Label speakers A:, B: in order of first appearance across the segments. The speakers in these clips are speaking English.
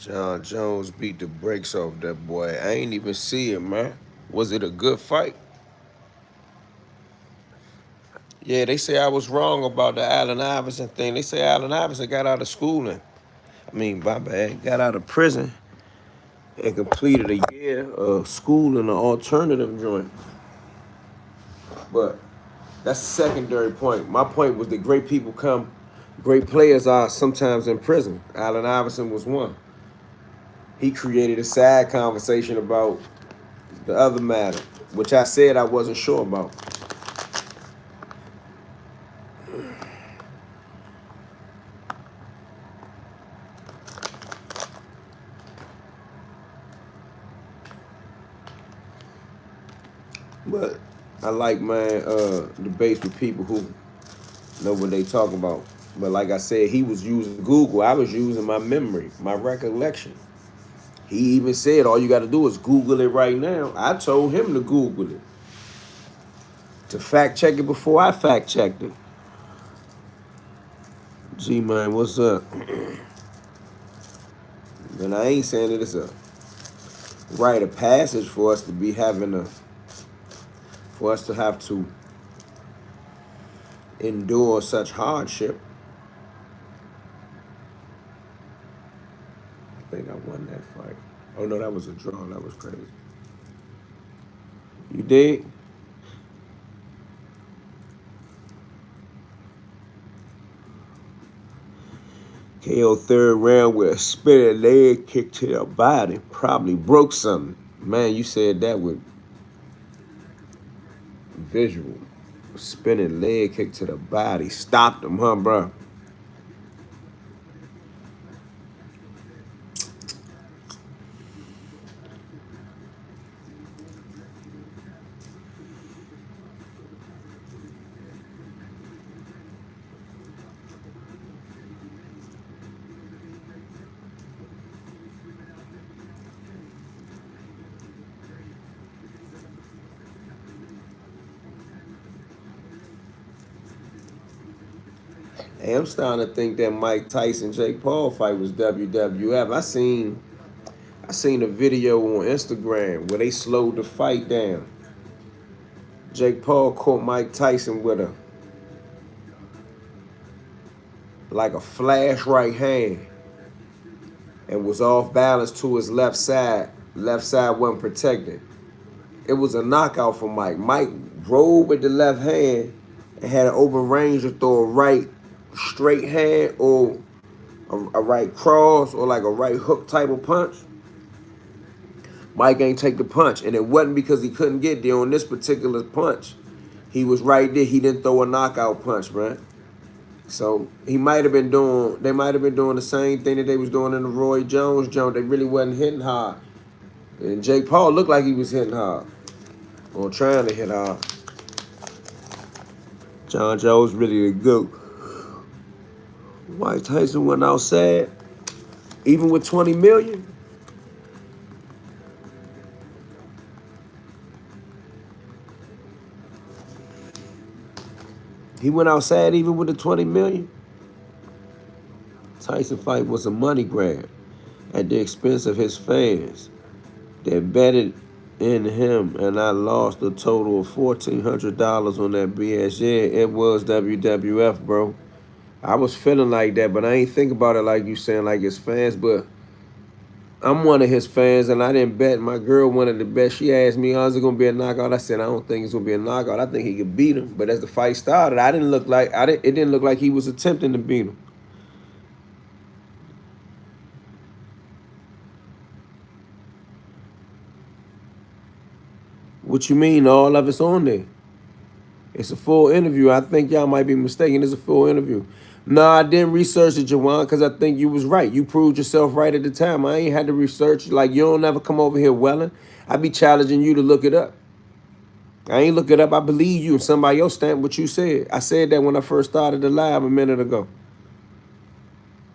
A: John Jones beat the brakes off that boy. I ain't even see it, man. Was it a good fight? Yeah, they say I was wrong about the Allen Iverson thing. They say Allen Iverson got out of schooling. My bad. Got out of prison and completed a year of school in an alternative joint. But that's a secondary point. My point was that great players are sometimes in prison. Allen Iverson was one. He created a sad conversation about the other matter, which I said I wasn't sure about. But I like debates with people who know what they talk about. But like I said, he was using Google. I was using my memory, my recollection. He even said all you got to do is Google it right now. I told him to Google it, to fact check it before I fact checked it. G man, what's up? And I ain't saying that it's a rite of passage for us to be for us to have to endure such hardship. I think I won that fight. Oh no, that was a draw. That was crazy. You did? KO third round with a spinning leg kick to the body. Probably broke something. Man, you said that with visual. Spinning leg kick to the body. Stopped him, huh, bro? Hey, I'm starting to think that Mike Tyson Jake Paul fight was WWF. I seen a video on Instagram where they slowed the fight down. Jake Paul caught Mike Tyson with a flash right hand and was off balance to his left side. Left side wasn't protected. It was a knockout for Mike. Mike rolled with the left hand and had an open range to throw a right straight hand or a right cross or like a right hook type of punch. Mike ain't take the punch, and it wasn't because he couldn't get there on this particular punch. He was right there. He didn't throw a knockout punch, man. So they might have been doing the same thing that they was doing in the Roy Jones joint. They really wasn't hitting hard. And Jake Paul looked like he was hitting hard. Or trying to hit hard. John Jones really the goat. Mike Tyson went outside, even with 20 million. He went outside even with the 20 million. Tyson fight was a money grab at the expense of his fans that betted in him, and I lost a total of $1,400 on that BS. Yeah, it was WWF, bro. I was feeling like that, but I ain't think about it like you saying, like his fans. But I'm one of his fans, and I didn't bet. My girl wanted to bet. She asked me, "Oh, is it gonna be a knockout?" I said, "I don't think it's gonna be a knockout. I think he could beat him." But as the fight started, it didn't look like he was attempting to beat him. What you mean? All of it's on there. It's a full interview. I think y'all might be mistaken. It's a full interview. No, I didn't research it, Jawan, because I think you was right. You proved yourself right at the time. I ain't had to research. Like, you don't ever come over here welling. I be challenging you to look it up. I ain't look it up. I believe you. And somebody else stamped what you said. I said that when I first started the live a minute ago.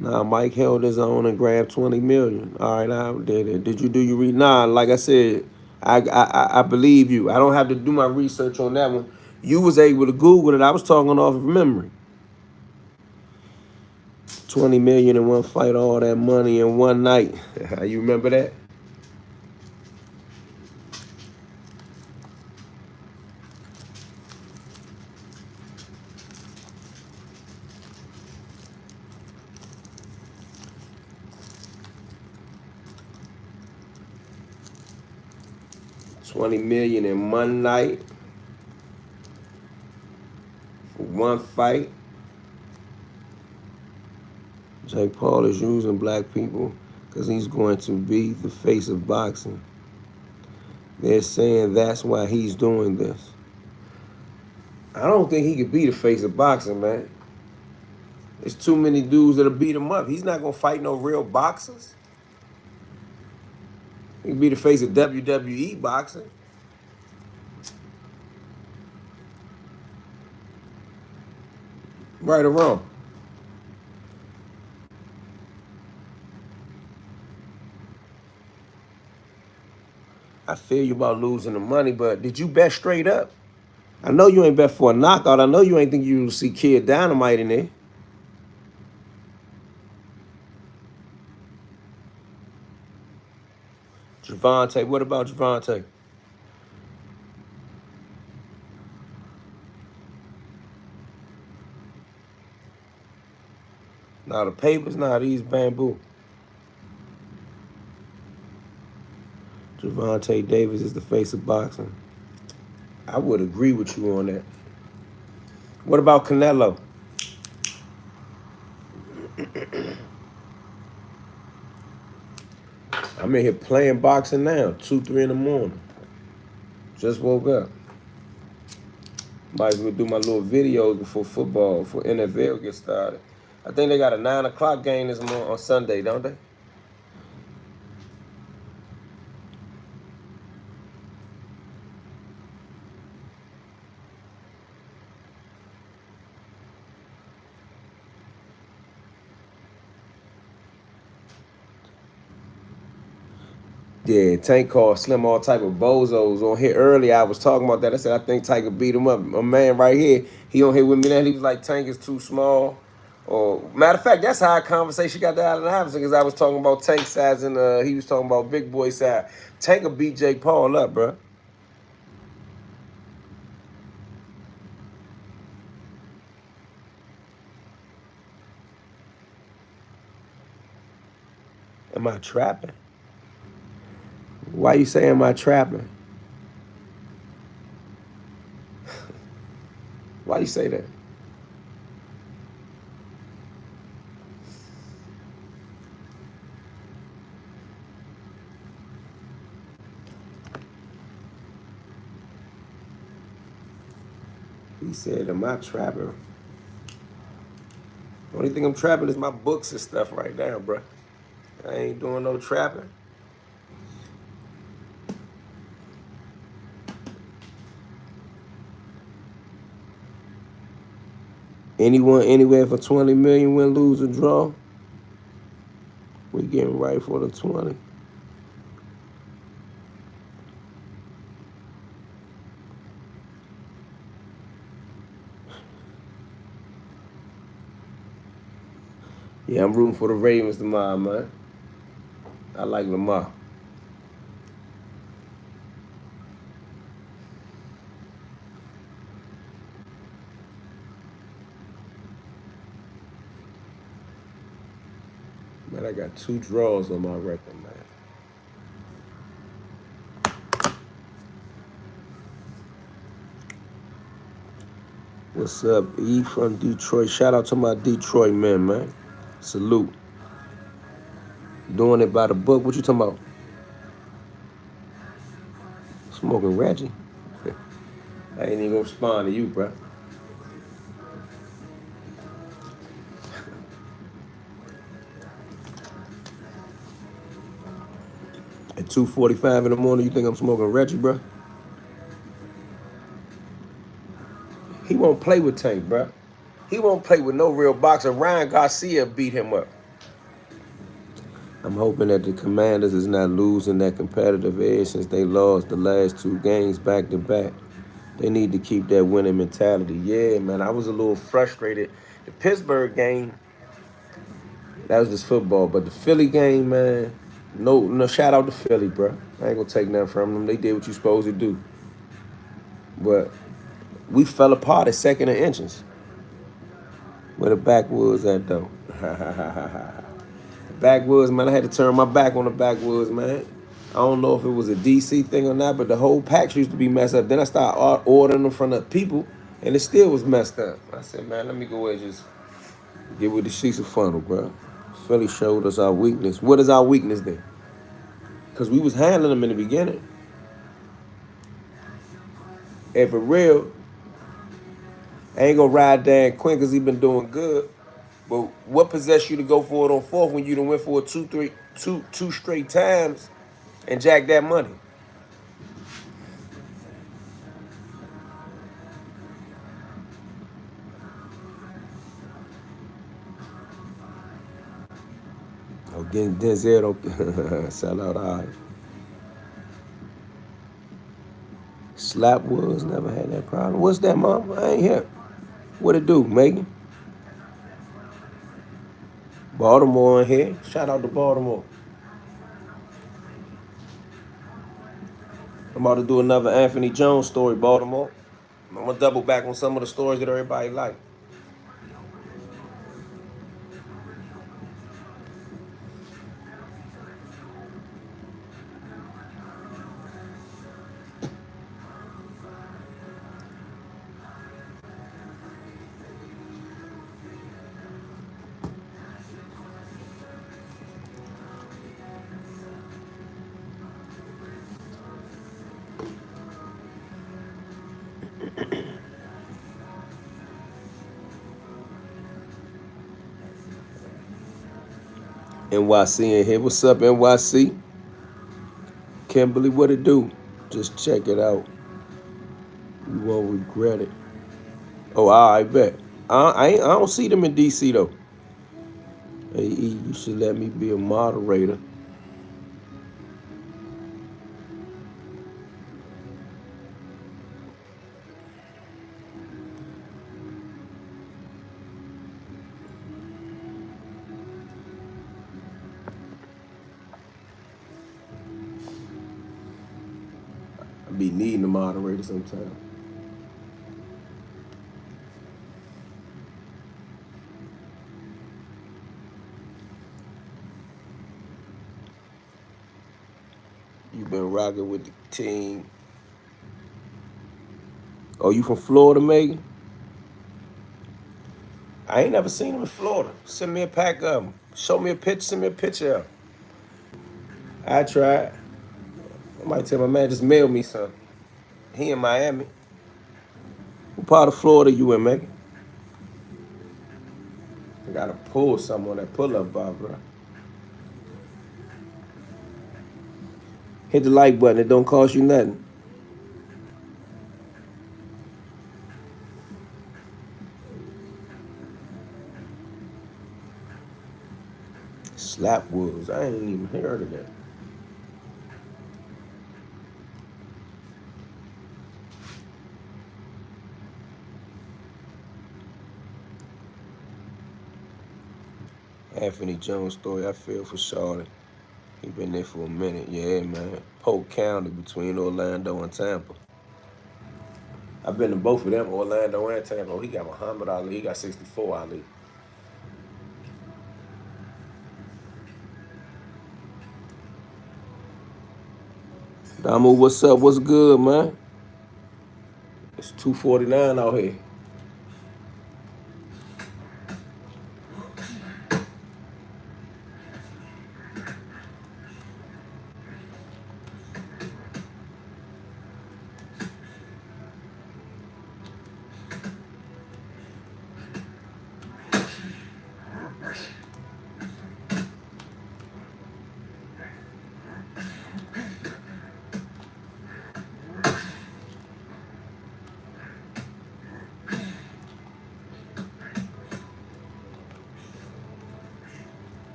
A: Nah, Mike held his own and grabbed 20 million. All right, I did it. Did you do your read? Nah, like I said, I believe you. I don't have to do my research on that one. You was able to Google it. I was talking off of memory. $20 million in one fight, all that money in one night. You remember that? $20 million in one night for one fight. Jake Paul is using black people because he's going to be the face of boxing. They're saying that's why he's doing this. I don't think he could be the face of boxing, man. There's too many dudes that'll beat him up. He's not gonna fight no real boxers. He can be the face of WWE boxing. Right or wrong? I feel you about losing the money, but did you bet straight up? I know you ain't bet for a knockout. I know you ain't think you would see Kid Dynamite in there. Javante, what about Javante? Now the papers, now these bamboo. Javante Davis is the face of boxing. I would agree with you on that. What about Canelo? I'm in here playing boxing now, 2, 3 in the morning. Just woke up. Might as well do my little videos before football, before NFL gets started. I think they got a 9 o'clock game this morning on Sunday, don't they? Yeah, Tank called Slim all type of bozos on here earlier. I was talking about that. I said, I think Tank could beat him up. A man right here, he on here with me now. He was like, Tank is too small. Or matter of fact, that's how our conversation got to Allen Iverson, because I was talking about Tank size and he was talking about big boy size. Tank will beat Jake Paul up, bro. Am I trapping? Why you say am I trapping? Why you say that? He said, am I trapping? The only thing I'm trapping is my books and stuff right now, bro. I ain't doing no trapping. Anyone, anywhere for 20 million, win, lose, or draw? We getting right for the 20. Yeah, I'm rooting for the Ravens tomorrow, man. I like Lamar. Man, I got 2 draws on my record, man. What's up, E from Detroit? Shout out to my Detroit men, man. Salute. Doing it by the book. What you talking about? Smoking Reggie? I ain't even gonna respond to you, bro. At 2:45 in the morning, you think I'm smoking Reggie, bro? He won't play with Tank, bro. He won't play with no real boxer. Ryan Garcia beat him up. I'm hoping that the Commanders is not losing that competitive edge since they lost the last 2 games back to back. They need to keep that winning mentality. Yeah, man, I was a little frustrated. The Pittsburgh game, That was just football. But the Philly game, man, no shout out to Philly, bro. I ain't gonna take nothing from them. They did what you supposed to do. But we fell apart at second and inches. Where the backwoods at though? Backwoods, man. I had to turn my back on the backwoods, man. I don't know if it was a DC thing or not, but the whole packs used to be messed up. Then I started ordering them from the people, and it still was messed up. I said, man, let me go ahead and just get with the sheets of funnel, bro. Philly showed us our weakness. What is our weakness then? Because we was handling them in the beginning. And for real, I ain't gonna ride Dan Quinn because he been doing good. But what possessed you to go for it on fourth when you done went for it two straight times and jack that money? Oh, Denzel don't sell out. All right. Slap Woods never had that problem. What's that, mom? I ain't here. What it do, Megan? Baltimore in here. Shout out to Baltimore. I'm about to do another Anthony Jones story, Baltimore. I'm gonna double back on some of the stories that everybody like. NYC in here. What's up, NYC? Kimberly, what it do? Just check it out. You won't regret it. Oh, I bet. I don't see them in DC though. Hey, E, you should let me be a moderator. I be needing a moderator sometimes. You been rocking with the team. Oh, you from Florida, Megan? I ain't never seen him in Florida. Send me a pack of them. Show me a picture. Send me a picture of him. I tried. I might tell my man just mail me some. He in Miami. What part of Florida you in, Megan? I gotta pull something on that pull-up bar, bro. Hit the like button. It don't cost you nothing. Slap Woods. I ain't even heard of that. Anthony Jones story. I feel for Charlotte. He been there for a minute. Yeah, man. Polk County between Orlando and Tampa. I've been to both of them, Orlando and Tampa. Oh, he got Muhammad Ali. He got 64 Ali. Damu, what's up? What's good, man? It's 2:49 out here.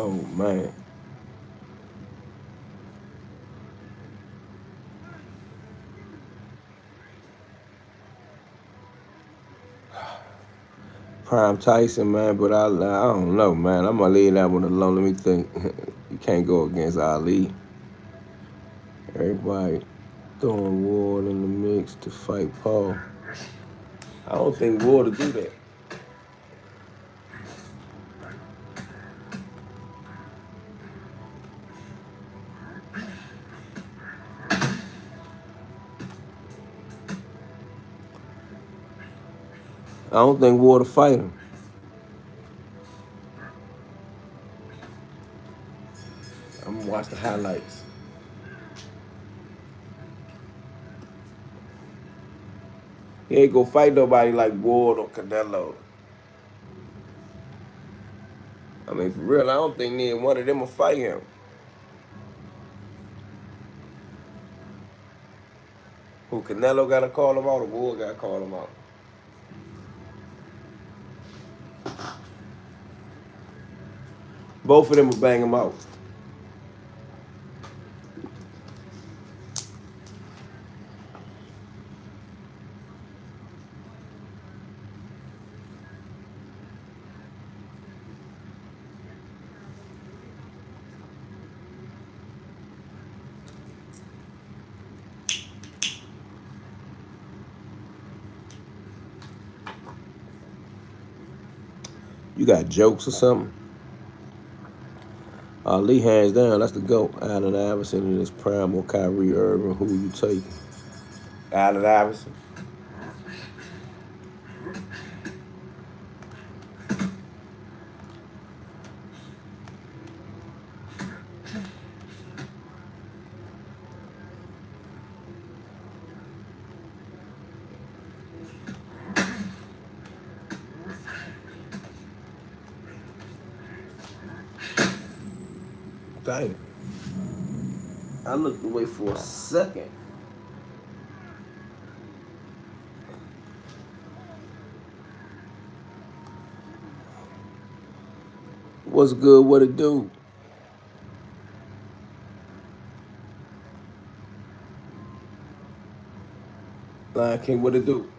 A: Oh man. Prime Tyson, man, but I don't know, man. I'm gonna leave that one alone. Let me think. You can't go against Ali. Everybody throwing Ward in the mix to fight Paul. I don't think Ward will do that. I don't think Ward will fight him. I'm gonna watch the highlights. He ain't gonna fight nobody like Ward or Canelo. I mean, for real, I don't think neither one of them will fight him. Who, Canelo got to call him out or Ward got to call him out? Both of them will bang him out. You got jokes or something? Ali hands down, that's the GOAT. Allen Iverson in his prime or Kyrie Irving. Who you taking? Allen Iverson. Dang. I looked away for a second. What's good? What it do? Lion King, what it do?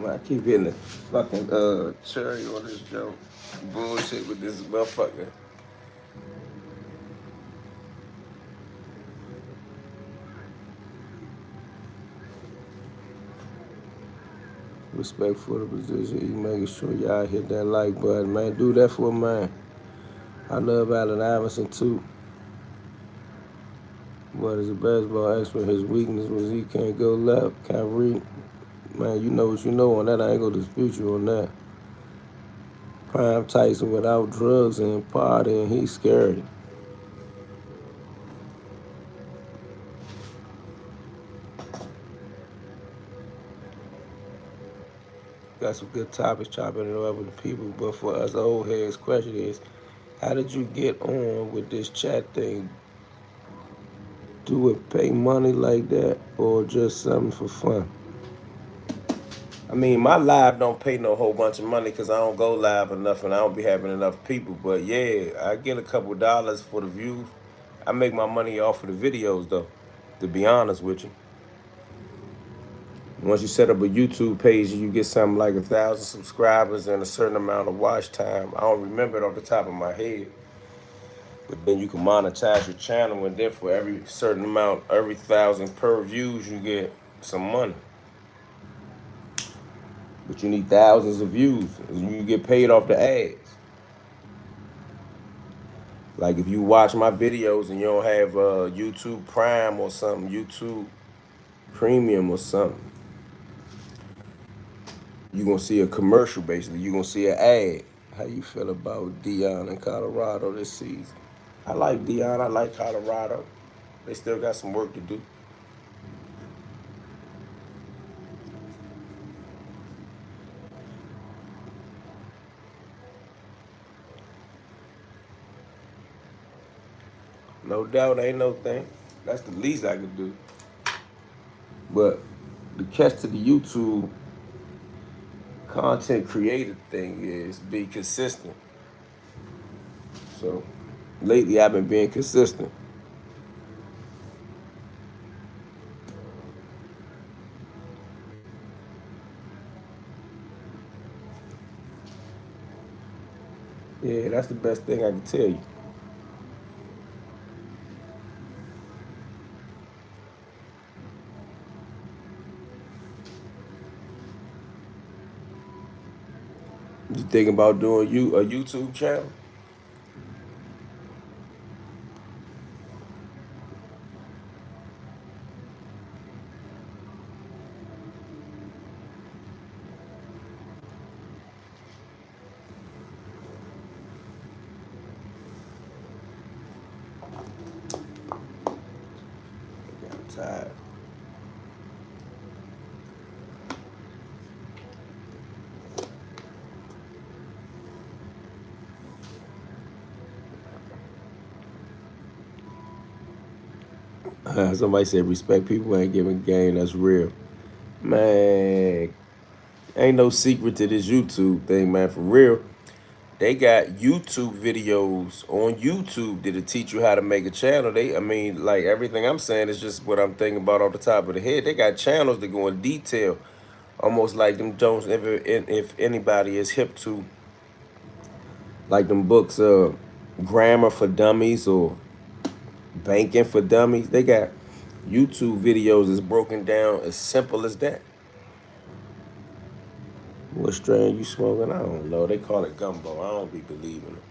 A: I keep hitting the fucking cherry on this joke. Bullshit with this motherfucker. Respect for the position. You making sure y'all hit that like button, man. Do that for a man. I love Allen Iverson too. But as a basketball expert, his weakness was he can't go left. Kyrie, man, you know what you know on that. I ain't gonna dispute you on that. Prime Tyson without drugs and partying, he's scary. Got some good topics chopping it up with the people, but for us old heads, question is, how did you get on with this chat thing? Do it pay money like that or just something for fun? I mean, my live don't pay no whole bunch of money because I don't go live enough and I don't be having enough people. But yeah, I get a couple dollars for the views. I make my money off of the videos though, to be honest with you. Once you set up a YouTube page and you get something like 1,000 subscribers and a certain amount of watch time, I don't remember it off the top of my head. But then you can monetize your channel, and then for every certain amount, every 1,000 per views, you get some money. But you need thousands of views, and you get paid off the ads. Like if you watch my videos and you don't have YouTube Prime or something, YouTube Premium or something, You're gonna see a commercial basically. You're gonna see an ad. How you feel about Dion in Colorado this season? I like Dion. I like Colorado. They still got some work to do. No doubt, ain't no thing. That's the least I could do. But the catch to the YouTube content creator thing is be consistent. So lately I've been being consistent. Yeah, that's the best thing I can tell you. You thinking about doing a YouTube channel? Yeah, I'm tired. Somebody said respect people who ain't giving game. That's real, man. Ain't no secret to this YouTube thing, man. For real, they got YouTube videos on YouTube that'll teach you how to make a channel. I mean, like everything I'm saying is just what I'm thinking about off the top of the head. They got channels that go in detail, almost like them Jones. If anybody is hip to like them books, Grammar for Dummies or Banking for Dummies, they got YouTube videos that's broken down as simple as that. What strain you smoking? I don't know. They call it gumbo. I don't be believing it.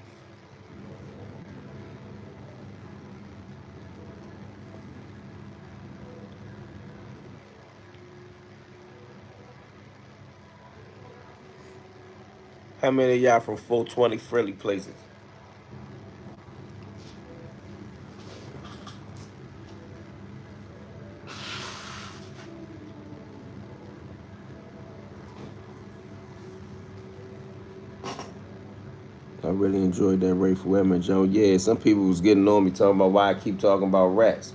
A: How many of y'all from 420 friendly places? I really enjoyed that Ray for Women, Joe. Yeah, some people was getting on me talking about why I keep talking about rats.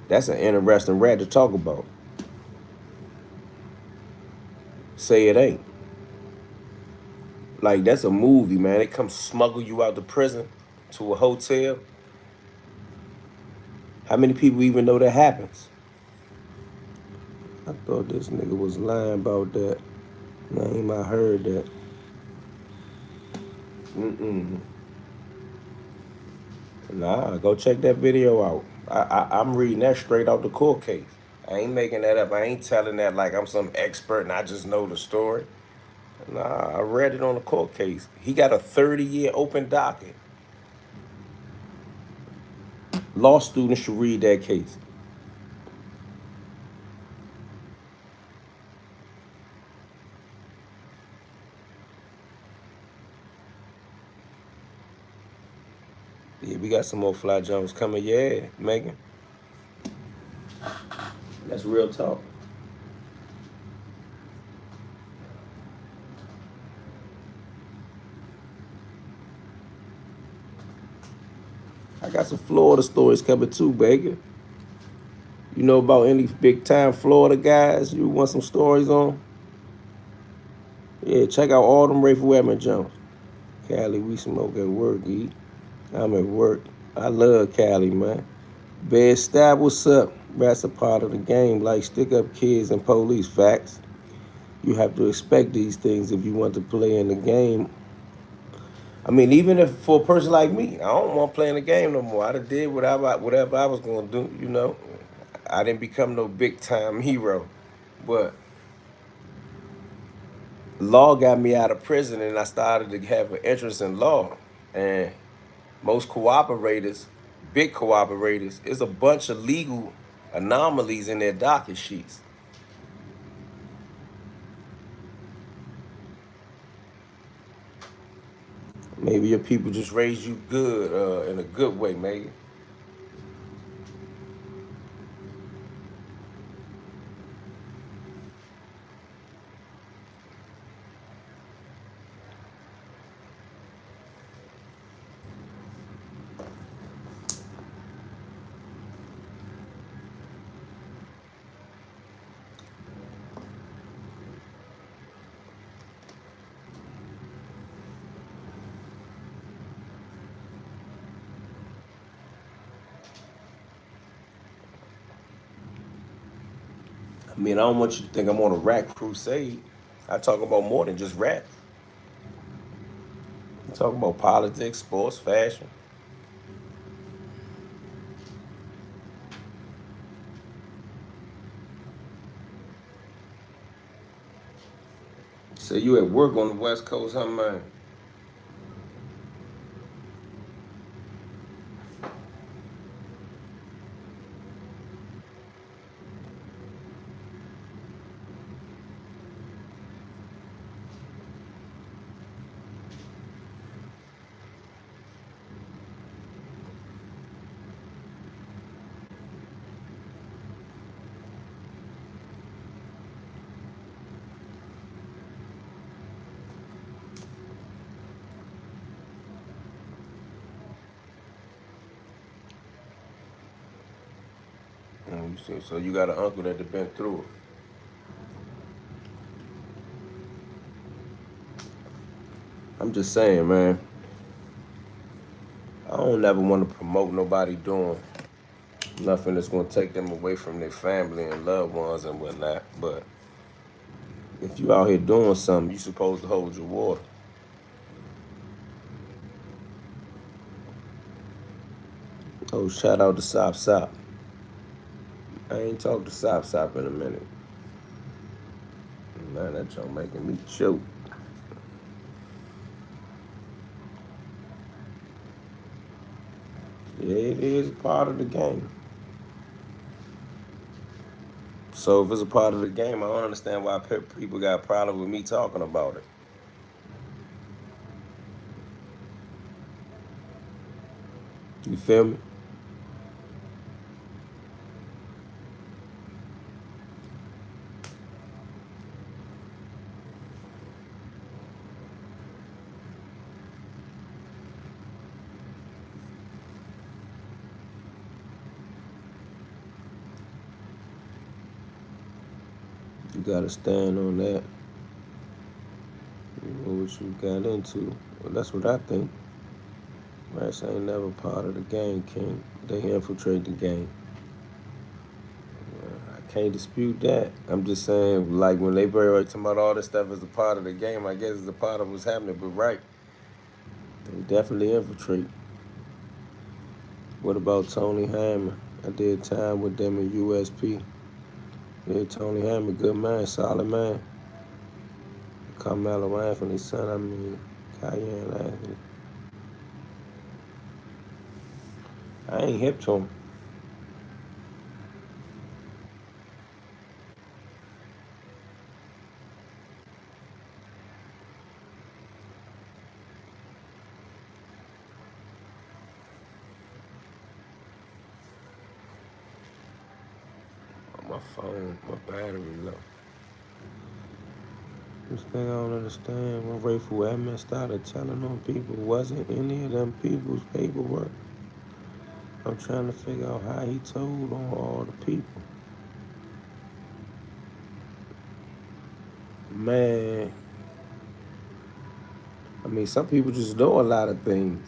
A: That's an interesting rat to talk about. Say it ain't. Like that's a movie, man. They come smuggle you out the prison to a hotel. How many people even know that happens? I thought this nigga was lying about that. Name I heard that. Mm-mm. Nah, go check that video out. I'm reading that straight out the court case. I ain't making that up. I ain't telling that like I'm some expert and I just know the story. Nah, I read it on the court case. He got a 30-year open docket. Law students should read that case. Yeah, we got some more Fly Jones coming. Yeah, Megan. That's real talk. I got some Florida stories coming too, Megan. You know about any big time Florida guys you want some stories on? Yeah, check out all them Rafe Webman Jones. Cali, we smoke at work, E. I'm at work. I love Cali, man. Bed Stab, what's up? That's a part of the game, like stick up kids and police. Facts. You have to expect these things if you want to play in the game. I mean, even if for a person like me, I don't want to play in the game no more. I done did whatever I was gonna do, you know. I didn't become no big time hero, but law got me out of prison, and I started to have an interest in law. And most cooperators, big cooperators, is a bunch of legal anomalies in their docket sheets. Maybe your people just raised you good, in a good way, maybe. I mean, I don't want you to think I'm on a rap crusade. I talk about more than just rap. I talk about politics, sports, fashion. So you at work on the West Coast, huh, man? You see, so you got an uncle that have been through it. I'm just saying, man. I don't ever want to promote nobody doing nothing that's gonna take them away from their family and loved ones and whatnot. But if you out here doing something, you supposed to hold your water. Oh, shout out to Sop Sop. I ain't talked to Sop Sop in a minute. Man, that joke making me choke. Yeah, it is part of the game. So if it's a part of the game, I don't understand why people got a problem with me talking about it. You feel me? You gotta stand on that. You know what you got into. Well, that's what I think. Rats ain't never part of the game, King. They infiltrate the game. I can't dispute that. I'm just saying, like when they bring talking about all this stuff as a part of the game, I guess it's a part of what's happening. But right, they definitely infiltrate. What about Tony Hammer? I did time with them in USP. Yeah, Tony Hammer, good man, solid man. Carmelo Anthony's son, I mean, Cayenne Anthony. I ain't hip to him. My phone, my battery low. This thing I don't understand. When Rayful Edmonds started telling on people, wasn't any of them people's paperwork. I'm trying to figure out how he told on all the people. Man, I mean, some people just know a lot of things.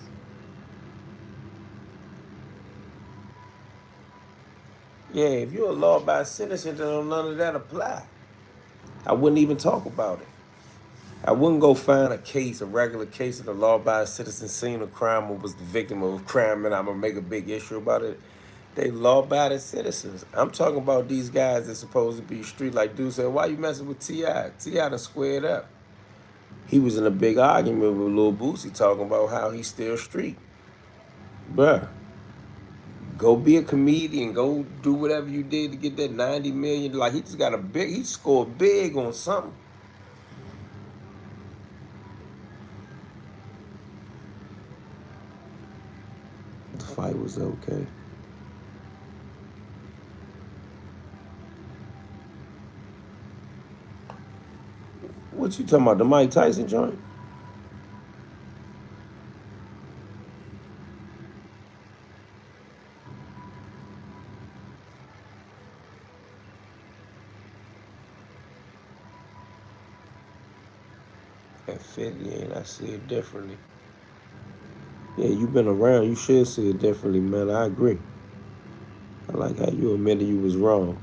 A: Yeah, if you're a law-abiding citizen, then none of that apply. I wouldn't even talk about it. I wouldn't go find a case, a regular case of the law-abiding citizen seen a crime or was the victim of a crime, and I'm gonna make a big issue about it. They law-abiding citizens. I'm talking about these guys that's supposed to be street. Like dude said, why you messing with T.I.? T.I. done squared up. He was in a big argument with Lil Boosie talking about how he's still street. Bruh, go be a comedian. Go do whatever you did to get that 90 million. Like he just got he scored big on something. fight was okay. What you talking about? The Mike Tyson joint? At 50, and I see it differently. Yeah, you been around. You should see it differently, man. I agree. I like how you admitted you was wrong.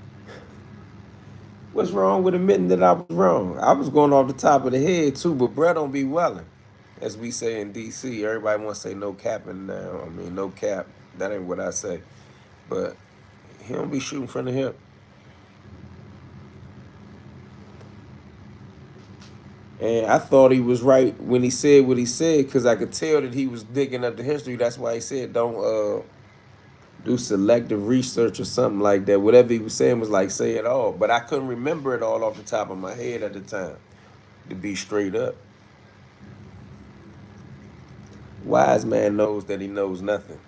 A: What's wrong with admitting that I was wrong? I was going off the top of the head too, but Brett don't be welling. As we say in DC, everybody wants to say no capping now. I mean, no cap. That ain't what I say. But he don't be shooting from the hip. And I thought he was right when he said what he said because I could tell that he was digging up the history. That's why he said don't do selective research or something like that. Whatever he was saying was like say it all. But I couldn't remember it all off the top of my head at the time, to be straight up. Wise man knows that he knows nothing.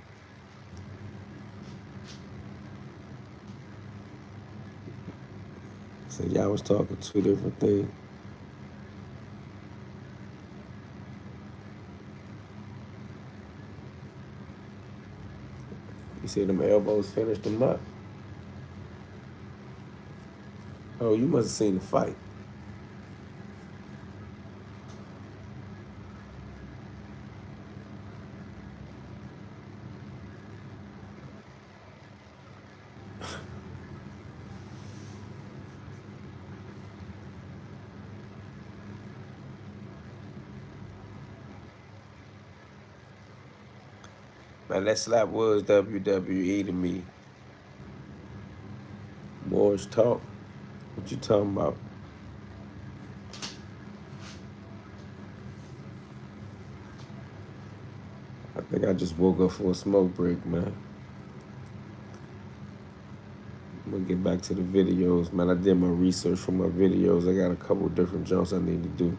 A: So y'all was talking two different things. You said them elbows finished him up. Oh, you must have seen the fight. Man, that slap was WWE to me. Morris talk. What you talking about? I think I just woke up for a smoke break, man. I'm gonna get back to the videos, man. I did my research for my videos. I got a couple different jumps I need to do.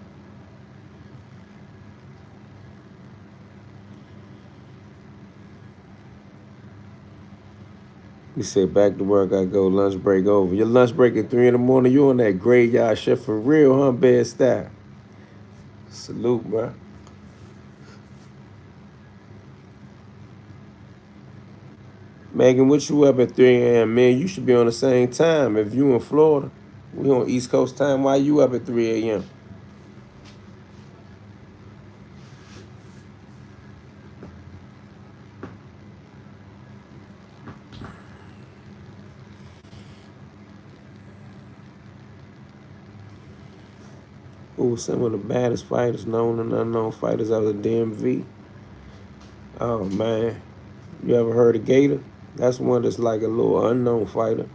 A: He said, back to work, I go, lunch break over. Your lunch break at 3 in the morning, you on that graveyard shift for real, huh, bed style? Salute, bro. Megan, what you up at 3 a.m., man? You should be on the same time. If you in Florida, we on East Coast time. Why you up at 3 a.m.? Who was some of the baddest fighters, known and unknown fighters out of the DMV? Oh, man. You ever heard of Gator? That's one that's like a little unknown fighter.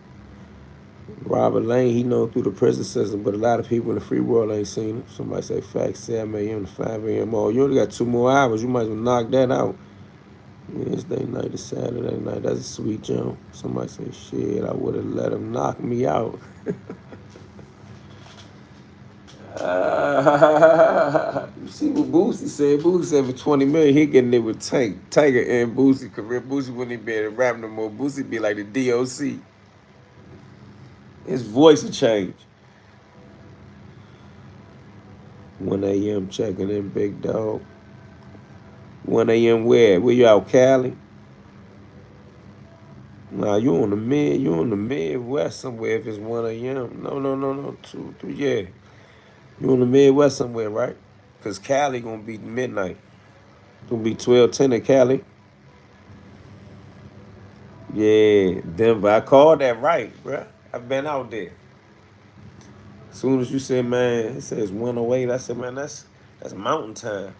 A: Robert Lane, he known through the prison system, but a lot of people in the free world ain't seen him. Somebody say facts, 7 a.m. to 5 a.m. Oh, you only got 2 more hours. You might as well knock that out. Wednesday night to Saturday night. That's a sweet jump. Somebody say, shit, I would have let him knock me out. You see what Boosie said? Boosie said for 20 million, he getting it with Tank. Tank and Boosie career. Boosie wouldn't even be able to rap no more. Boosie be like the DOC. His voice will change. 1 a.m. checking in, big dog. 1 a.m. where? Where you out, Cali? Nah, you on the Midwest somewhere if it's 1 a.m. No, 2, 3, yeah. You on the Midwest somewhere, right? Because Cali gonna be midnight. Gonna be 12:10 in Cali. Yeah, Denver. I called that right, bruh. I've been out there. As soon as you said, man, it says 108, I said, man, that's mountain time.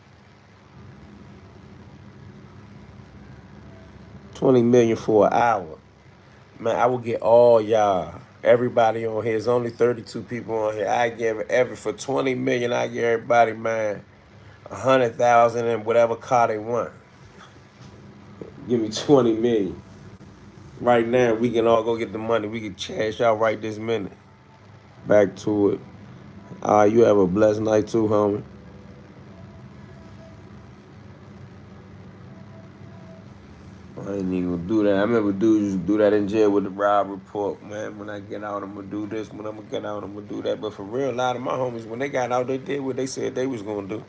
A: 20 million for an hour. Man, I will get all y'all. Everybody on here. There's only 32 people on here. I give for 20 million, I give everybody, man, 100,000 in whatever car they want. Give me 20 million. Right now, we can all go get the money. We can cash out right this minute. Back to it. You have a blessed night too, homie. I ain't even gonna do that. I remember dudes used to do that in jail with the Rob report, man. When I get out, I'm gonna do this. When I'm gonna get out, I'm gonna do that. But for real, a lot of my homies, when they got out, they did what they said they was gonna do.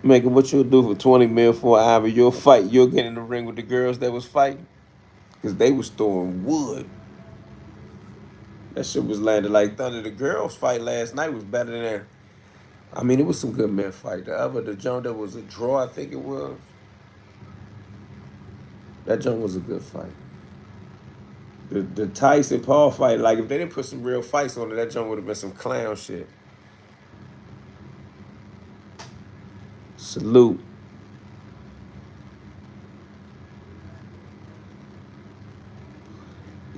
A: Making what you'll do for 20 mil for an hour, you'll fight. You'll get in the ring with the girls that was fighting. Because they was throwing wood. That shit was landing like thunder. The girls fight last night was better than that. I mean, it was some good men fight. The joint that was a draw, I think it was. That joint was a good fight. The Tyson Paul fight, like if they didn't put some real fights on it, that joint would have been some clown shit. Salute.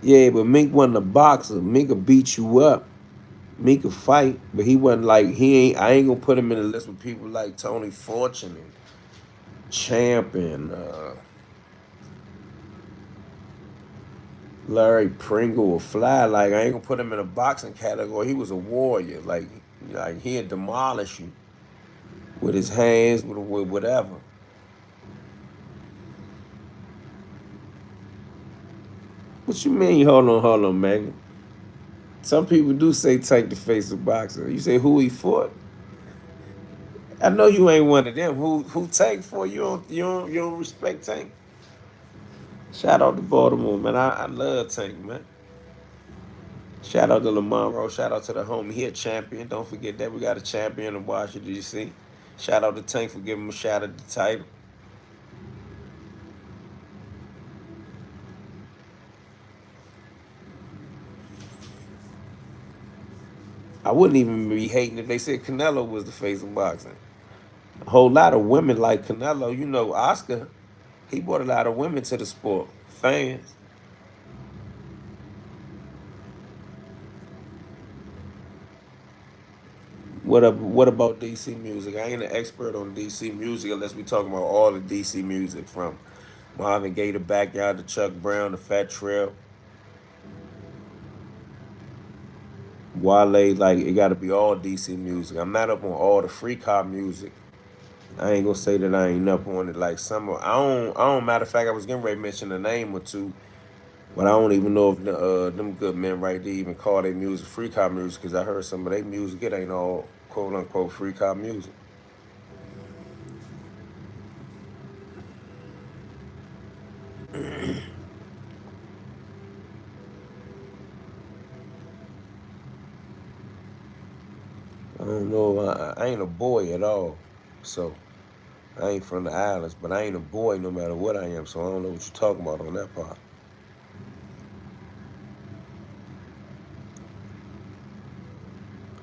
A: Yeah, but Mink wasn't a boxer. Mink could beat you up. Mink could fight, but he wasn't like he ain't. I ain't gonna put him in the list with people like Tony Fortune and Champ and Larry Pringle or Fly. Like I ain't gonna put him in a boxing category. He was a warrior. Like he'd demolish you with his hands, with whatever. What you mean? Hold on, man. Some people do say Tank the face of boxer. You say who he fought? I know you ain't one of them. Who Tank for? You don't respect Tank. Shout out to Baltimore, man. I love Tank, man. Shout out to Lamar Roach. Shout out to the homie. He a champion. Don't forget that we got a champion in Washington D.C. Shout out to Tank for giving him a shot at the title. I wouldn't even be hating if they said Canelo was the face of boxing. A whole lot of women like Canelo. You know, Oscar, he brought a lot of women to the sport. Fans. What about DC music? I ain't an expert on DC music unless we talking about all the DC music from Marvin Gaye, the Backyard, to Chuck Brown, the Fat Trail, Wale. Like it got to be all DC music. I'm not up on all the free car music. I ain't gonna say that I ain't up on it. Like some, I don't. Matter of fact, I was getting ready to mention a name or two, but I don't even know if them good men right there even call their music free car music. Cause I heard some of their music. It ain't all quote unquote free car music. I don't know. I ain't a boy at all, so I ain't from the islands. But I ain't a boy no matter what I am. So I don't know what you're talking about on that part.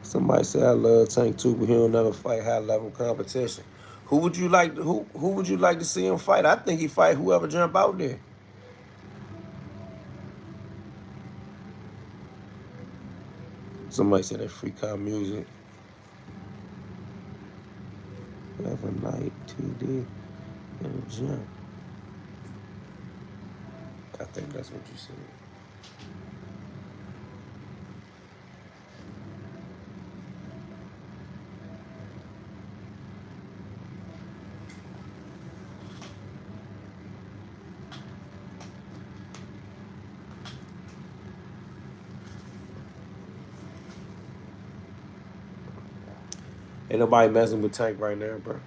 A: Somebody say I love Tank too, but he don't never fight high level competition. Who would you like to see him fight? I think he fight whoever jump out there. Somebody said that free car music. Every night, TD, in the gym. I think that's what you said. Ain't nobody messing with Tank right now, bro.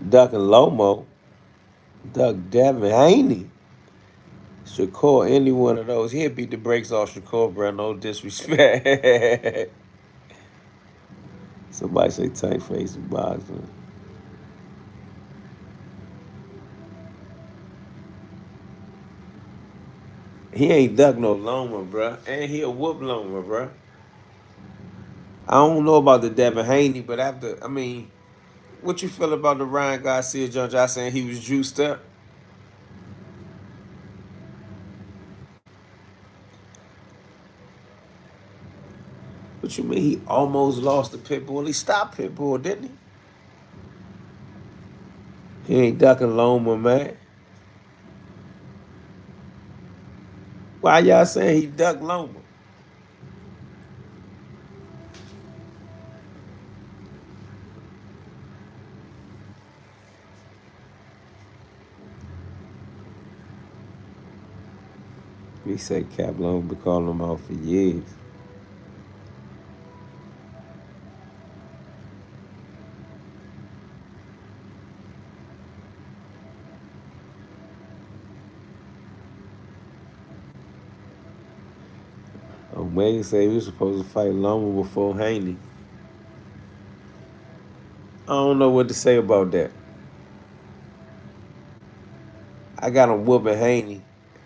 A: Duck and Lomo, Duck Devin, ain't he? Shakur, any one of those. He'll beat the brakes off Shakur, bro. No disrespect. Somebody say Tank face and boxing. He ain't duck no Loma, bro. And he a whoop Loma, bro. I don't know about the Devin Haney, but I mean, what you feel about the Ryan Garcia John Josh saying he was juiced up? What you mean he almost lost the Pitbull? He stopped Pitbull, didn't he? He ain't ducking Loma, man. Why y'all saying he ducked Loma? He said Cap Long been calling him out for years. Wayne said he was supposed to fight Loma before Haney. I don't know what to say about that. I got him whooping Haney,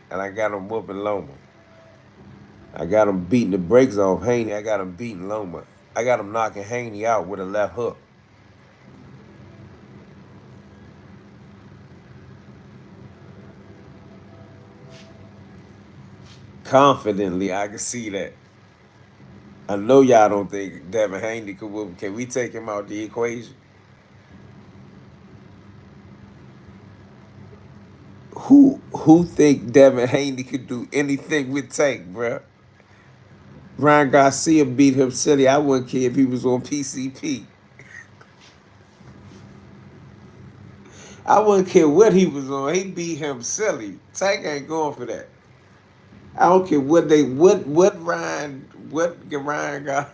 A: and I got him whooping Loma. I got him beating the brakes off Haney. I got him beating Loma. I got him knocking Haney out with a left hook. Confidently, I can see that. I know y'all don't think Devin Haney could whoop him. Can we take him out the equation? Who think Devin Haney could do anything with Tank, bruh? Ryan Garcia beat him silly. I wouldn't care if he was on PCP. I wouldn't care what he was on. He beat him silly. Tank ain't going for that. I don't care what Ryan got.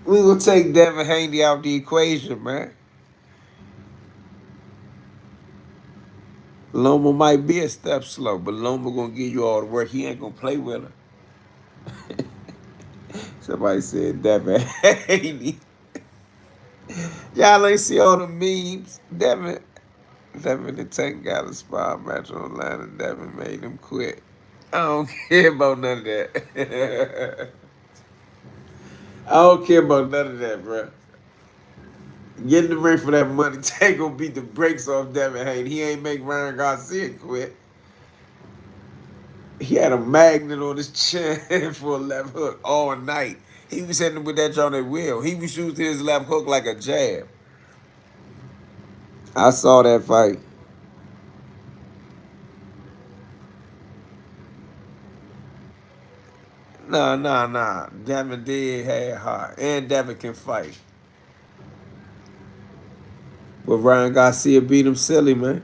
A: We gonna take Devin Haney out the equation, man. Loma might be a step slow, but Loma gonna give you all the work. He ain't gonna play with her. Somebody said Devin Haney. Y'all ain't see all the memes. Devin the Tank got a spy match online and Devin made him quit. I don't care about none of that. I don't care about none of that, bro. Get in the ring for that money. Tank gonna beat the brakes off Devin Haney. He ain't make Ryan Garcia quit. He had a magnet on his chin for a left hook all night. He was hitting with that joint at will. He was using his left hook like a jab. I saw that fight. Nah. Devin did have heart. And Devin can fight. But Ryan Garcia beat him silly, man.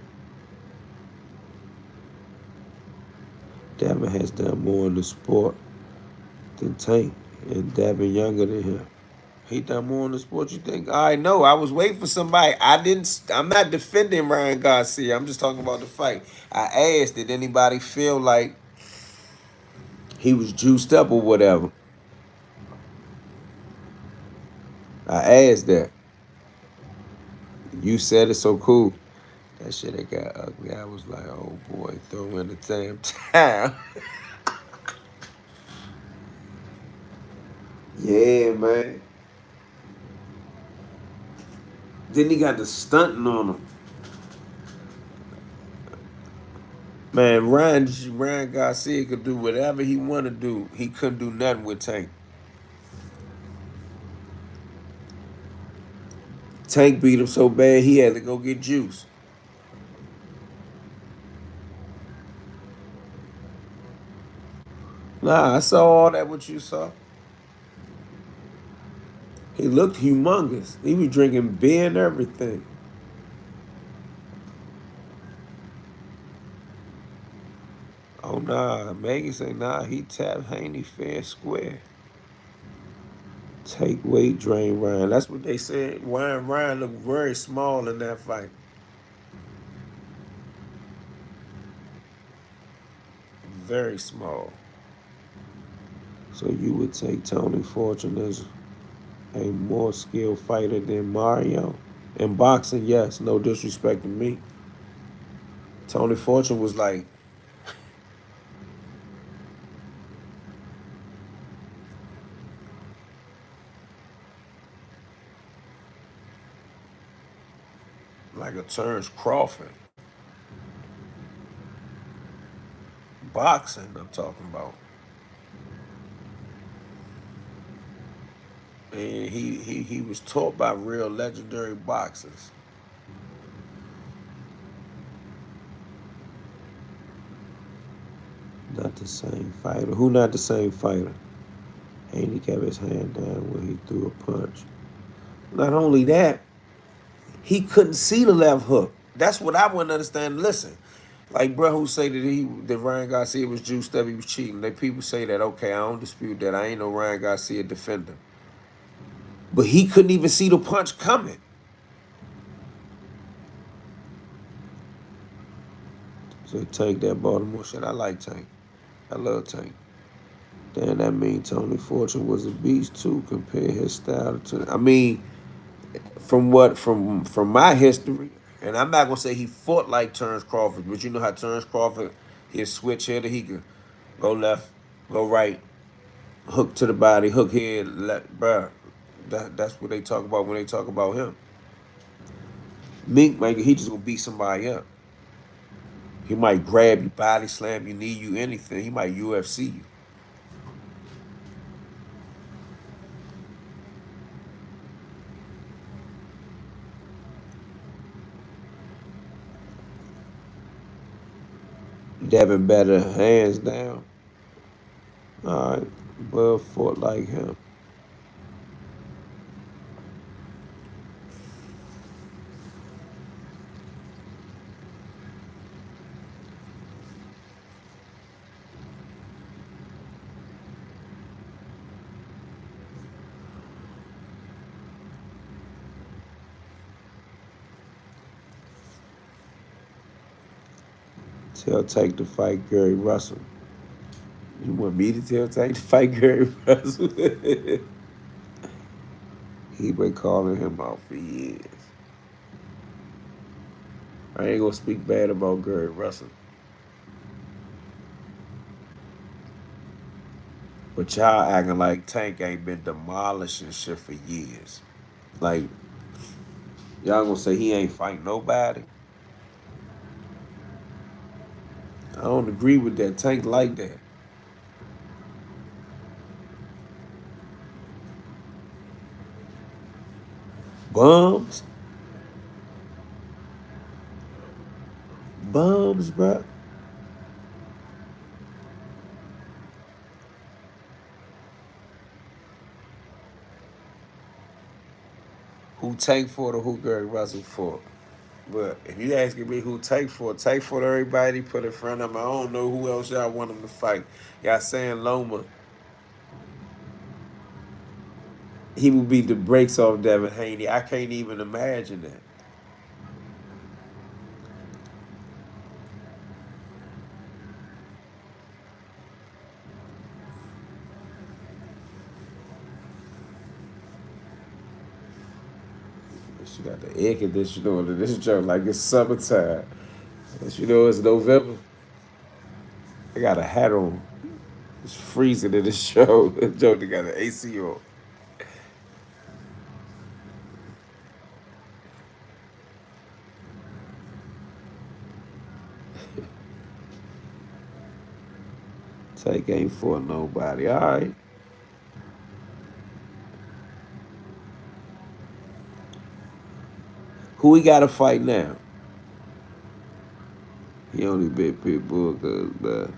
A: Devin has done more in the sport than Tank. And Devin younger than him. He done more in the sport, you think? I know. I was waiting for somebody. I'm not defending Ryan Garcia. I'm just talking about the fight. I asked, did anybody feel like he was juiced up or whatever? I asked that. You said it so cool. That shit that got ugly. I was like, oh boy, throw in the damn towel. Yeah, man. Then he got the stunting on him. Man, Ryan Garcia could do whatever he want to do. He couldn't do nothing with Tank. Tank beat him so bad he had to go get juice. Nah, I saw all that what you saw. He looked humongous. He was drinking beer and everything. Oh nah, Maggie say nah, he tapped Haney fair and square. Take weight, drain Ryan. That's what they said. Ryan looked very small in that fight. Very small. So you would take Tony Fortune as a more skilled fighter than Mario? In boxing, yes. No disrespect to me. Tony Fortune was like a Terrence Crawford. Boxing, I'm talking about. And he was taught by real legendary boxers. Not the same fighter. Who not the same fighter? Haney kept his hand down when he threw a punch. Not only that, he couldn't see the left hook. That's what I wouldn't understand. Listen, like bro who say that Ryan Garcia was juiced up, he was cheating. They people say that, okay, I don't dispute that. I ain't no Ryan Garcia defender. But he couldn't even see the punch coming. So Tank that Baltimore shit. I like Tank. I love Tank. Damn, that mean Tony Fortune was a beast too. Compare his style to. I mean, from my history, and I'm not gonna say he fought like Terrence Crawford, but you know how Terrence Crawford, he a switch hitter. He could go left, go right, hook to the body, hook head, bruh. That's what they talk about when they talk about him. Mink, man, he just gonna beat somebody up. He might grab you, body slam you, knee you, anything. He might UFC you. Devin better, hands down. All right, Bud fought like him. Tell Tank to fight Gary Russell. You want me to tell Tank to fight Gary Russell? He been calling him out for years. I ain't gonna speak bad about Gary Russell. But y'all acting like Tank ain't been demolishing shit for years. Like, y'all gonna say he ain't fight nobody? I don't agree with that. Tank like that. Bums? Bums, bruh. Who Tank for or who Gary Russell for? But if you asking me who Tank for everybody put in front of him. I don't know who else y'all want him to fight. Y'all saying Loma, he would beat the brakes off Devin Haney. I can't even imagine that. She got the air conditioner on in this joint like it's summertime. But you know it's November. I got a hat on. It's freezing in this show. This joint got an AC on. Tank ain't for nobody. All right. Who we got to fight now? He only bit Pitbull because,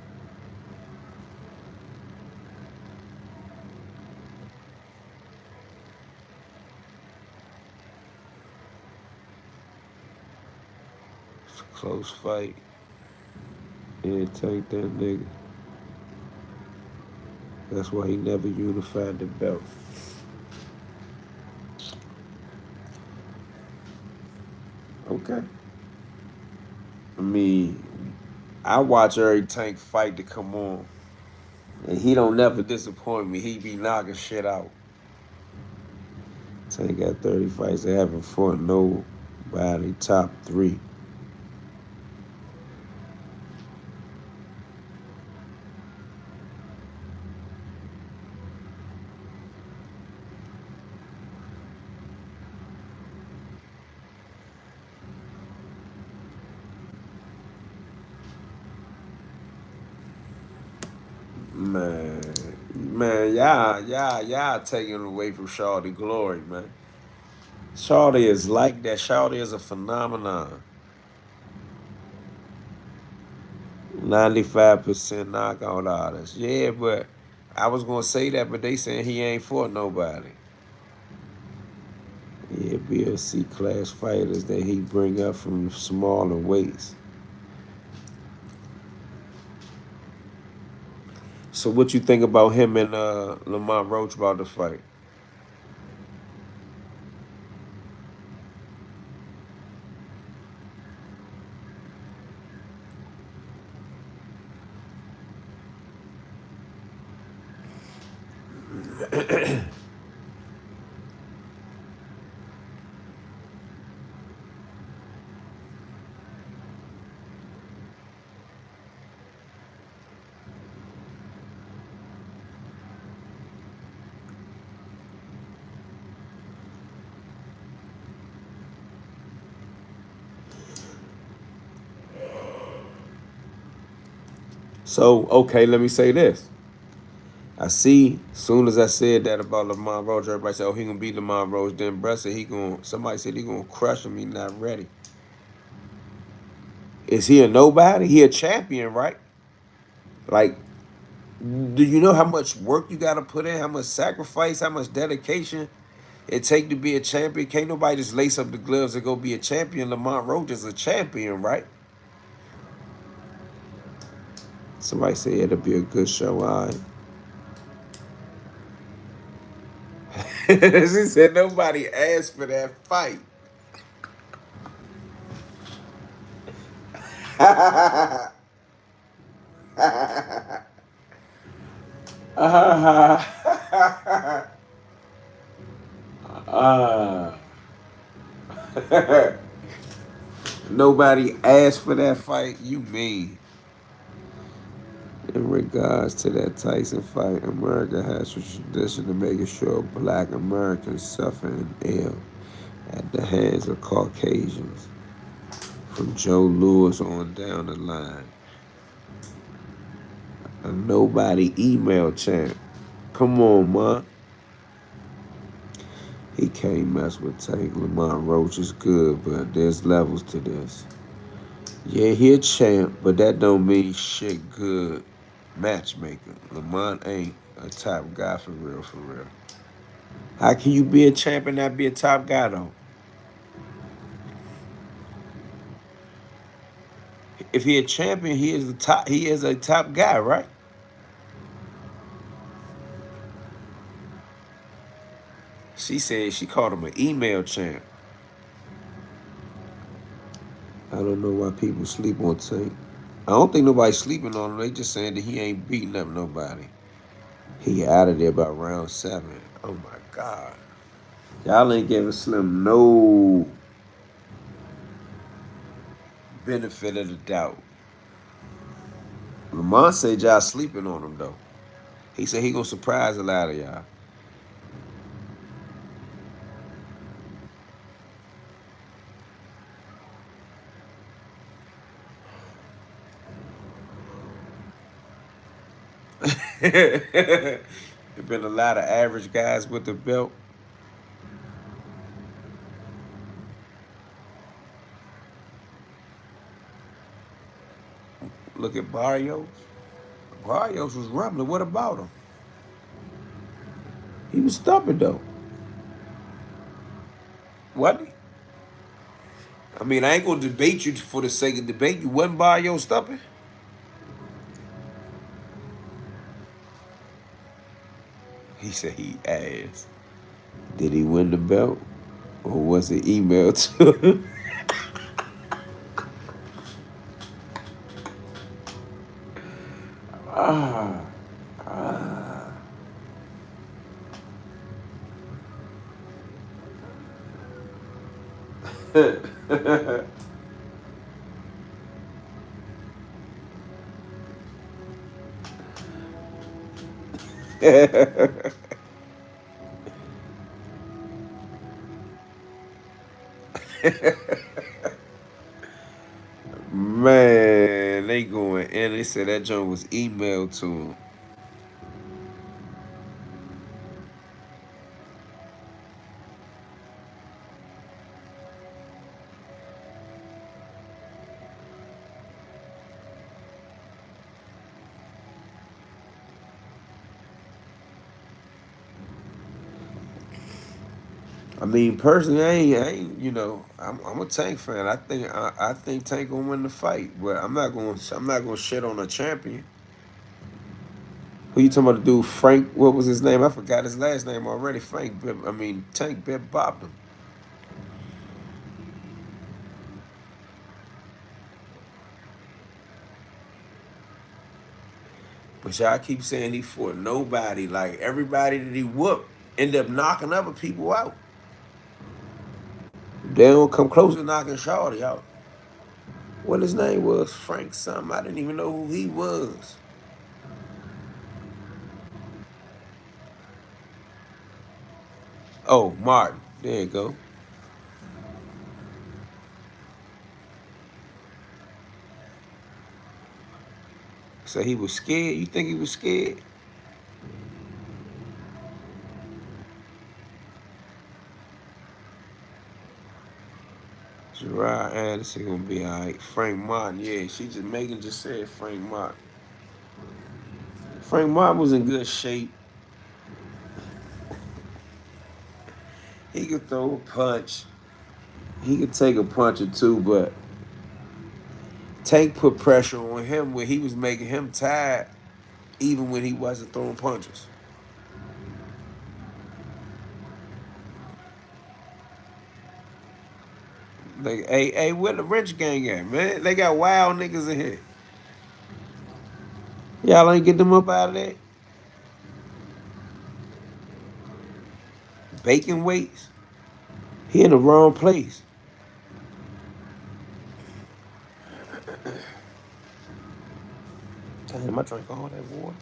A: it's a close fight. Yeah, take that nigga. That's why he never unified the belt. Okay. I mean, I watch every Tank fight to come on, and he don't never disappoint me. He be knocking shit out. Tank got 30 fights. They haven't fought nobody top three. Man, y'all taking away from Shawty glory, man. Shawty is like that. Shawty is a phenomenon. 95% knockout artist. Yeah, but I was gonna say that, but they saying he ain't fought nobody. Yeah, BLC class fighters that he bring up from smaller weights. So what you think about him and Lamont Roach about the fight? So okay, let me say this. I see. Soon as I said that about Lamont Roach, everybody said, "Oh, he gonna beat Lamont Roach." Then Brett said he gonna. Somebody said he gonna crush him. He not ready. Is he a nobody? He a champion, right? Like, do you know how much work you got to put in? How much sacrifice? How much dedication it take to be a champion? Can't nobody just lace up the gloves and go be a champion. Lamont Roach is a champion, right? Somebody said it'll be a good show. All right. She said nobody asked for that fight. Nobody asked for that fight. You mean? In regards to that Tyson fight, America has a tradition of making sure black Americans suffer and ill at the hands of Caucasians, from Joe Lewis on down the line. A nobody email champ. Come on, man. He can't mess with Tank. Lamont Roach is good, but there's levels to this. Yeah, he a champ, but that don't mean shit good matchmaker. Lamont ain't a top guy for real, for real. How can you be a champ and not be a top guy though? If he a champion, he is the top. He is a top guy, right? She said she called him an email champ. I don't know why people sleep on Tank. I don't think nobody's sleeping on him. They just saying that he ain't beating up nobody. He out of there by round 7. Oh my God. Y'all ain't giving Slim no benefit of the doubt. Lamont said y'all sleeping on him though. He said he gonna surprise a lot of y'all. There been a lot of average guys with the belt. Look at Barrios. Barrios was rumbling. What about him? He was stubborn though. Wasn't he? I mean, I ain't gonna debate you for the sake of debate. You wasn't Barrios stubborn? He said he asked. Did he win the belt? Or was it emailed to him? Ah. Ah. Man, they going in. They said that joint was emailed to him. I mean, personally, I ain't, I'm a Tank fan. I think Tank gonna win the fight, but I'm not gonna shit on a champion. Who you talking about? The dude Frank? What was his name? I forgot his last name already. Tank bit bopped him. But y'all keep saying he fought nobody. Like everybody that he whooped end up knocking other people out. They don't come close to knocking Shawty out. What his name was? Frank something. I didn't even know who he was. Oh, Martin. There you go. So he was scared. You think he was scared? Gerard Anderson gonna be all right. Frank Martin, yeah. Megan just said Frank Martin. Frank Martin was in good shape. He could throw a punch. He could take a punch or two, but Tank put pressure on him where he was making him tired, even when he wasn't throwing punches. Like, hey, where the rich gang at, man? They got wild niggas in here. Y'all ain't get them up out of there. Bacon weights. He in the wrong place. Damn, I drank all that water.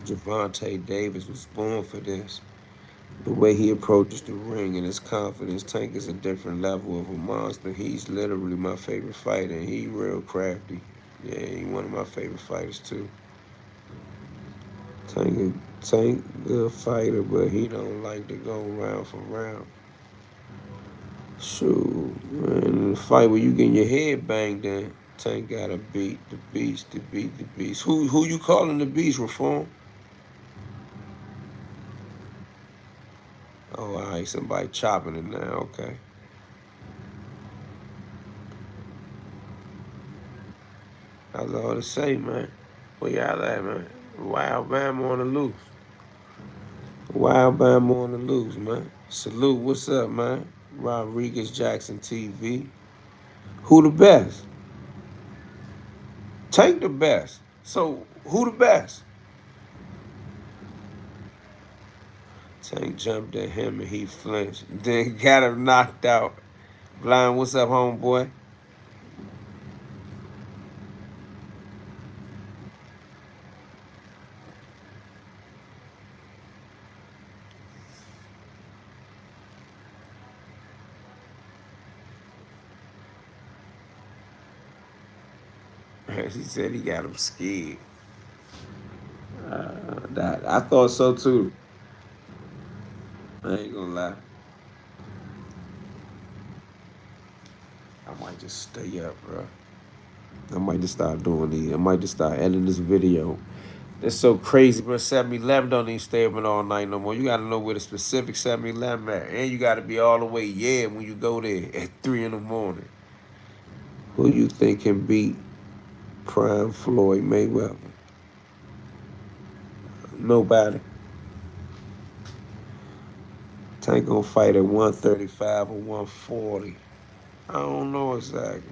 A: Javante Davis was born for this. The way he approaches the ring and his confidence, Tank is a different level of a monster. He's literally my favorite fighter, and he real crafty. Yeah, he one of my favorite fighters too. Tank good fighter, but he don't like to go round for round. Shoot, man, in the fight where you getting your head banged in, Tank gotta beat the beast to beat the beast. Who you calling the beast, Reform? Oh, all right, somebody chopping it now. Okay. I was all to say, man. Where y'all at, man? Wild Bama on the loose. Wild Bama on the loose, man. Salute, what's up, man? Rodriguez Jackson TV. Who the best? Tank the best. So, who the best? Tank jumped at him and he flinched. Then got him knocked out. Blind, what's up, homeboy? He said he got him scared. That I thought so too. I ain't gonna lie. I might just stay up, bro. I might just start doing these. I might just start editing this video. It's so crazy, bro. 7-Eleven don't even stay open all night no more. You gotta know where the specific 7-Eleven at. And you gotta be all the way, yeah, when you go there at 3 in the morning. Who you think can beat Prime Floyd Mayweather? Nobody. Tank gonna fight at 135 or 140. I don't know exactly.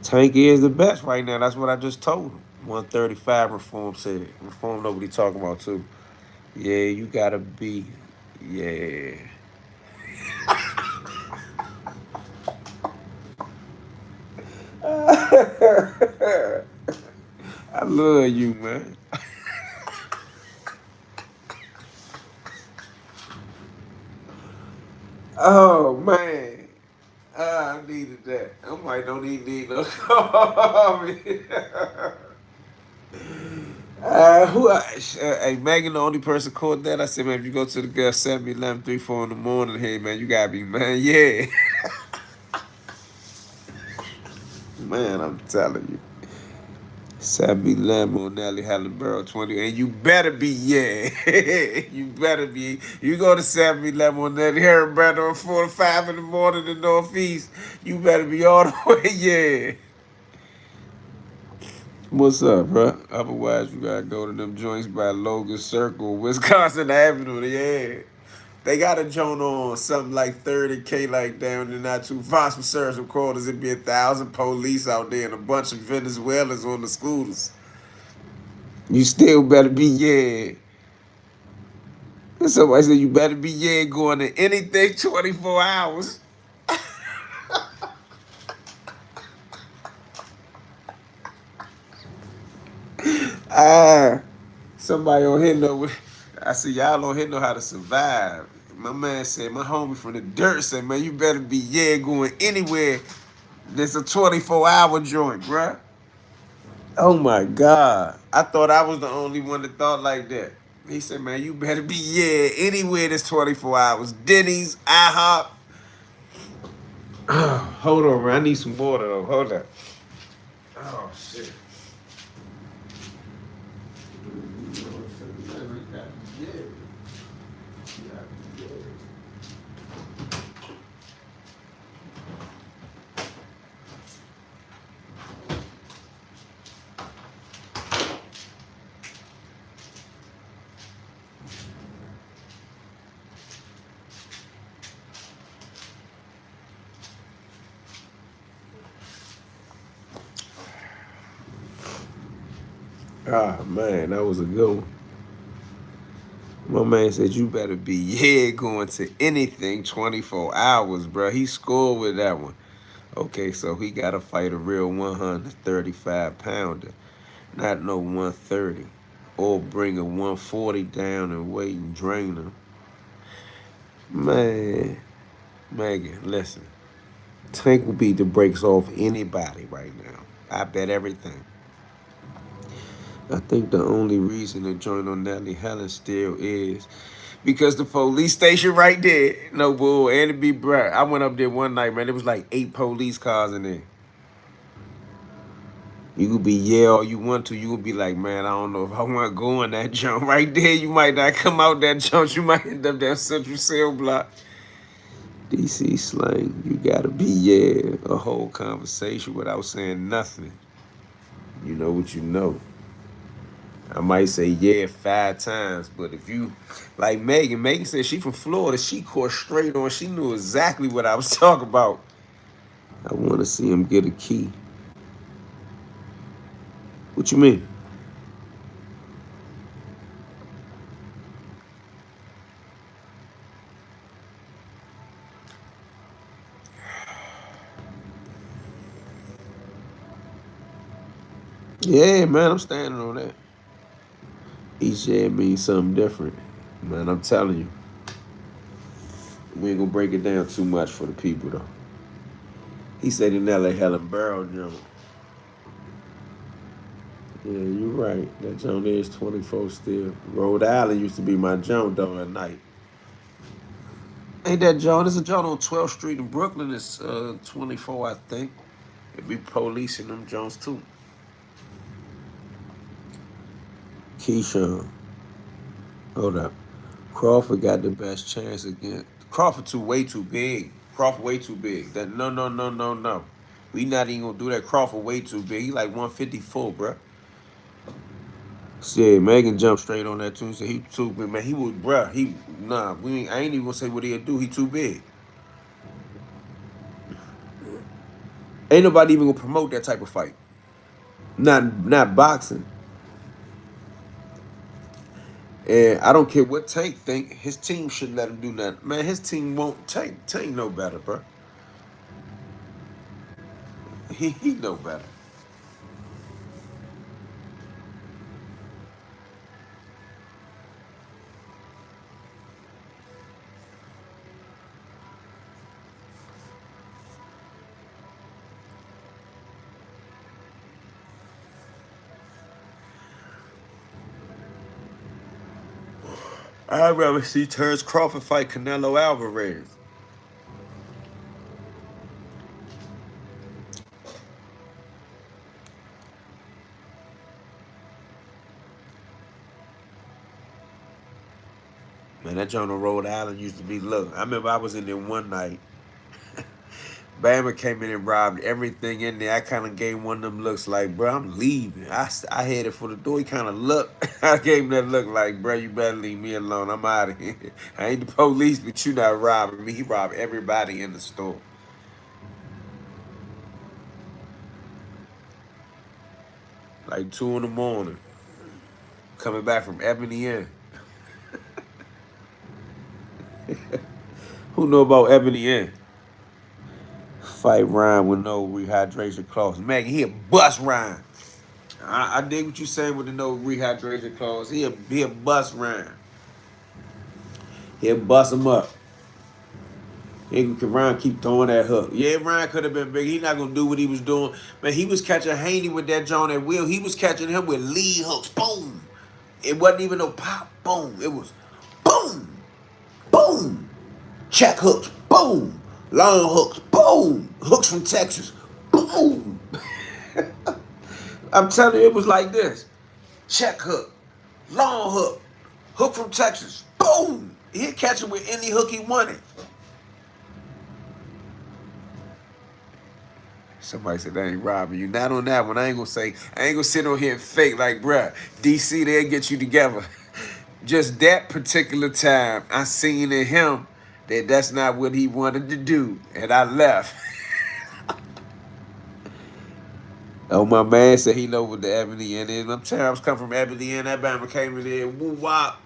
A: Tank is the best right now. That's what I just told him. 135 Reform said. Reform know what he talking about too. Yeah, you gotta be. Yeah. I love you, man. Oh man. I needed that. I might don't even need no coffee. Hey, Megan, the only person caught that. I said, man, if you go to the girl 7-Eleven, 3, 4 in the morning, hey, man, you gotta be, man, yeah. Man, I'm telling you. 7-Eleven on Nelly Hallenborough 20. And you better be, yeah. You better be. You go to 7-Eleven on Nelly Hallenborough at 4 to 5 in the morning in the Northeast, you better be all the way, yeah. What's up, bro? Otherwise, you gotta go to them joints by Logan Circle, Wisconsin Avenue. Yeah, they got a joint on something like 30K, like down there, not too far from Surgeon Quarters. It'd be 1,000 police out there and a bunch of Venezuelans on the scooters. You still better be, yeah. Somebody said you better be, yeah, going to anything 24 hours. Ah. Somebody on here know. I see y'all on here know how to survive. My man said, my homie from the dirt said, man, you better be, yeah, going anywhere. There's a 24-hour joint, bruh. Oh my God. I thought I was the only one that thought like that. He said, man, you better be, yeah, anywhere that's 24 hours. Denny's, IHOP. Hold on, man. I need some water, though. Hold up. Oh, shit. Ah, man, that was a good one. My man said you better be, yeah, going to anything 24 hours, bro. He scored with that one. Okay, so he got to fight a real 135 pounder, not no 130. Or bring a 140 down and wait and drain him. Man, Megan, listen. Tank will beat the brakes off anybody right now. I bet everything. I think the only reason to join on Nelly Helen still is because the police station right there, no bull, and it be bright. I went up there one night, man. There was like 8 police cars in there. You could be yeah all you want to. You could be like, man, I don't know if I want to go in that jump right there. You might not come out that jump. You might end up that Central Cell block. DC slang, you gotta be yeah a whole conversation without saying nothing. You know what you know. I might say yeah 5 times, but if you like Megan said she from Florida, she caught straight on. She knew exactly what I was talking about. I want to see him get a key. What you mean? Yeah, man, I'm standing on that. Each year means something different. Man, I'm telling you. We ain't gonna break it down too much for the people though. He said in LA Helen Barrel jump. Yeah, you're right. That joint is 24 still. Rhode Island used to be my joint though at night. Ain't that joint? There's a joint on 12th Street in Brooklyn. It's 24, I think. It be policing them joints too. Keyshawn. Hold up. Crawford got the best chance again. Crawford way too big. Crawford way too big. That no. We not even gonna do that. Crawford way too big. He like 154, bruh. Yeah, Megan jumped straight on that too. So he too big, man. He was, bruh. I ain't even gonna say what he'll do. He too big. Ain't nobody even gonna promote that type of fight. Not boxing. And I don't care what Tank think. His team shouldn't let him do nothing. Man, his team won't. Tank know better, bro. He know better. I'd rather see Terrence Crawford fight Canelo Alvarez. Man, that joint on Rhode Island used to be, look, I remember I was in there one night. Bama came in and robbed everything in there. I kind of gave one of them looks like, bro, I'm leaving. I headed for the door. He kind of looked. I gave him that look like, bro, you better leave me alone. I'm out of here. I ain't the police, but you not robbing me. He robbed everybody in the store. Like 2 in the morning. Coming back from Ebony Inn. Who know about Ebony Inn? Fight Ryan with no rehydration clause. Man, he a bust Ryan. I dig what you saying with the no rehydration clause. He a bust Ryan. He'll bust him up. Ryan keep throwing that hook. Yeah, Ryan could have been big. He not gonna do what he was doing. Man, he was catching Haney with that John at will. He was catching him with lead hooks. Boom. It wasn't even no pop. Boom. It was boom. Boom. Check hooks. Boom. Long hooks. Boom. Hooks from Texas. Boom. I'm telling you, it was like this. Check hook. Long hook. Hook from Texas. Boom. He'd catch him with any hook he wanted. Somebody said they ain't robbing you. Not on that one. I ain't gonna sit on here and fake like, bruh, DC, they'll get you together. Just that particular time, I seen in him that that's not what he wanted to do. And I left. Oh, my man said he know what the Ebony Inn is. I'm telling you, I was coming from Ebony Inn. That Bama came in there, woo wop.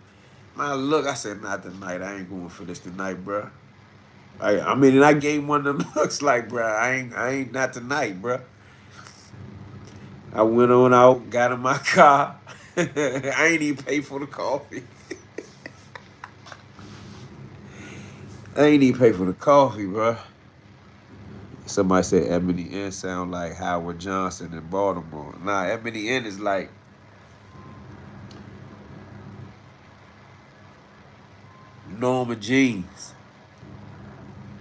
A: Man, look, I said, not tonight. I ain't going for this tonight, bruh. I mean, and I gave one of them looks like, bruh, I ain't not tonight, bruh. I went on out, got in my car. I ain't even pay for the coffee. I ain't even pay for the coffee, bruh. Somebody said Ebony Inn sound like Howard Johnson in Baltimore. Nah, Ebony Inn is like Norma Jeans.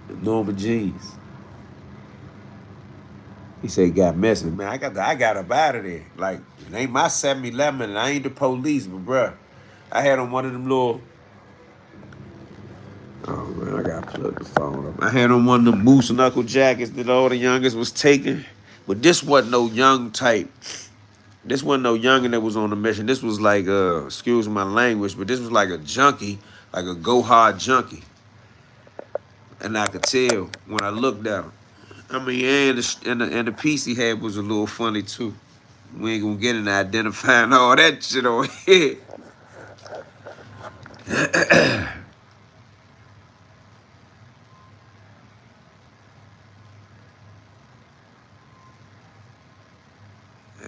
A: Norma Jeans. He said got missing. Man, I got up out of there. Like, it ain't my 7-Eleven and I ain't the police, but bruh, I had on one of them little. Oh man, I gotta plug the phone up. I had on one of them moose knuckle jackets that all the youngest was taking. But this wasn't no young type. This wasn't no youngin' that was on the mission. This was like, excuse my language, but this was like a junkie, like a go hard junkie. And I could tell when I looked at him. I mean, and the piece he had was a little funny too. We ain't gonna get into identifying all that shit on here.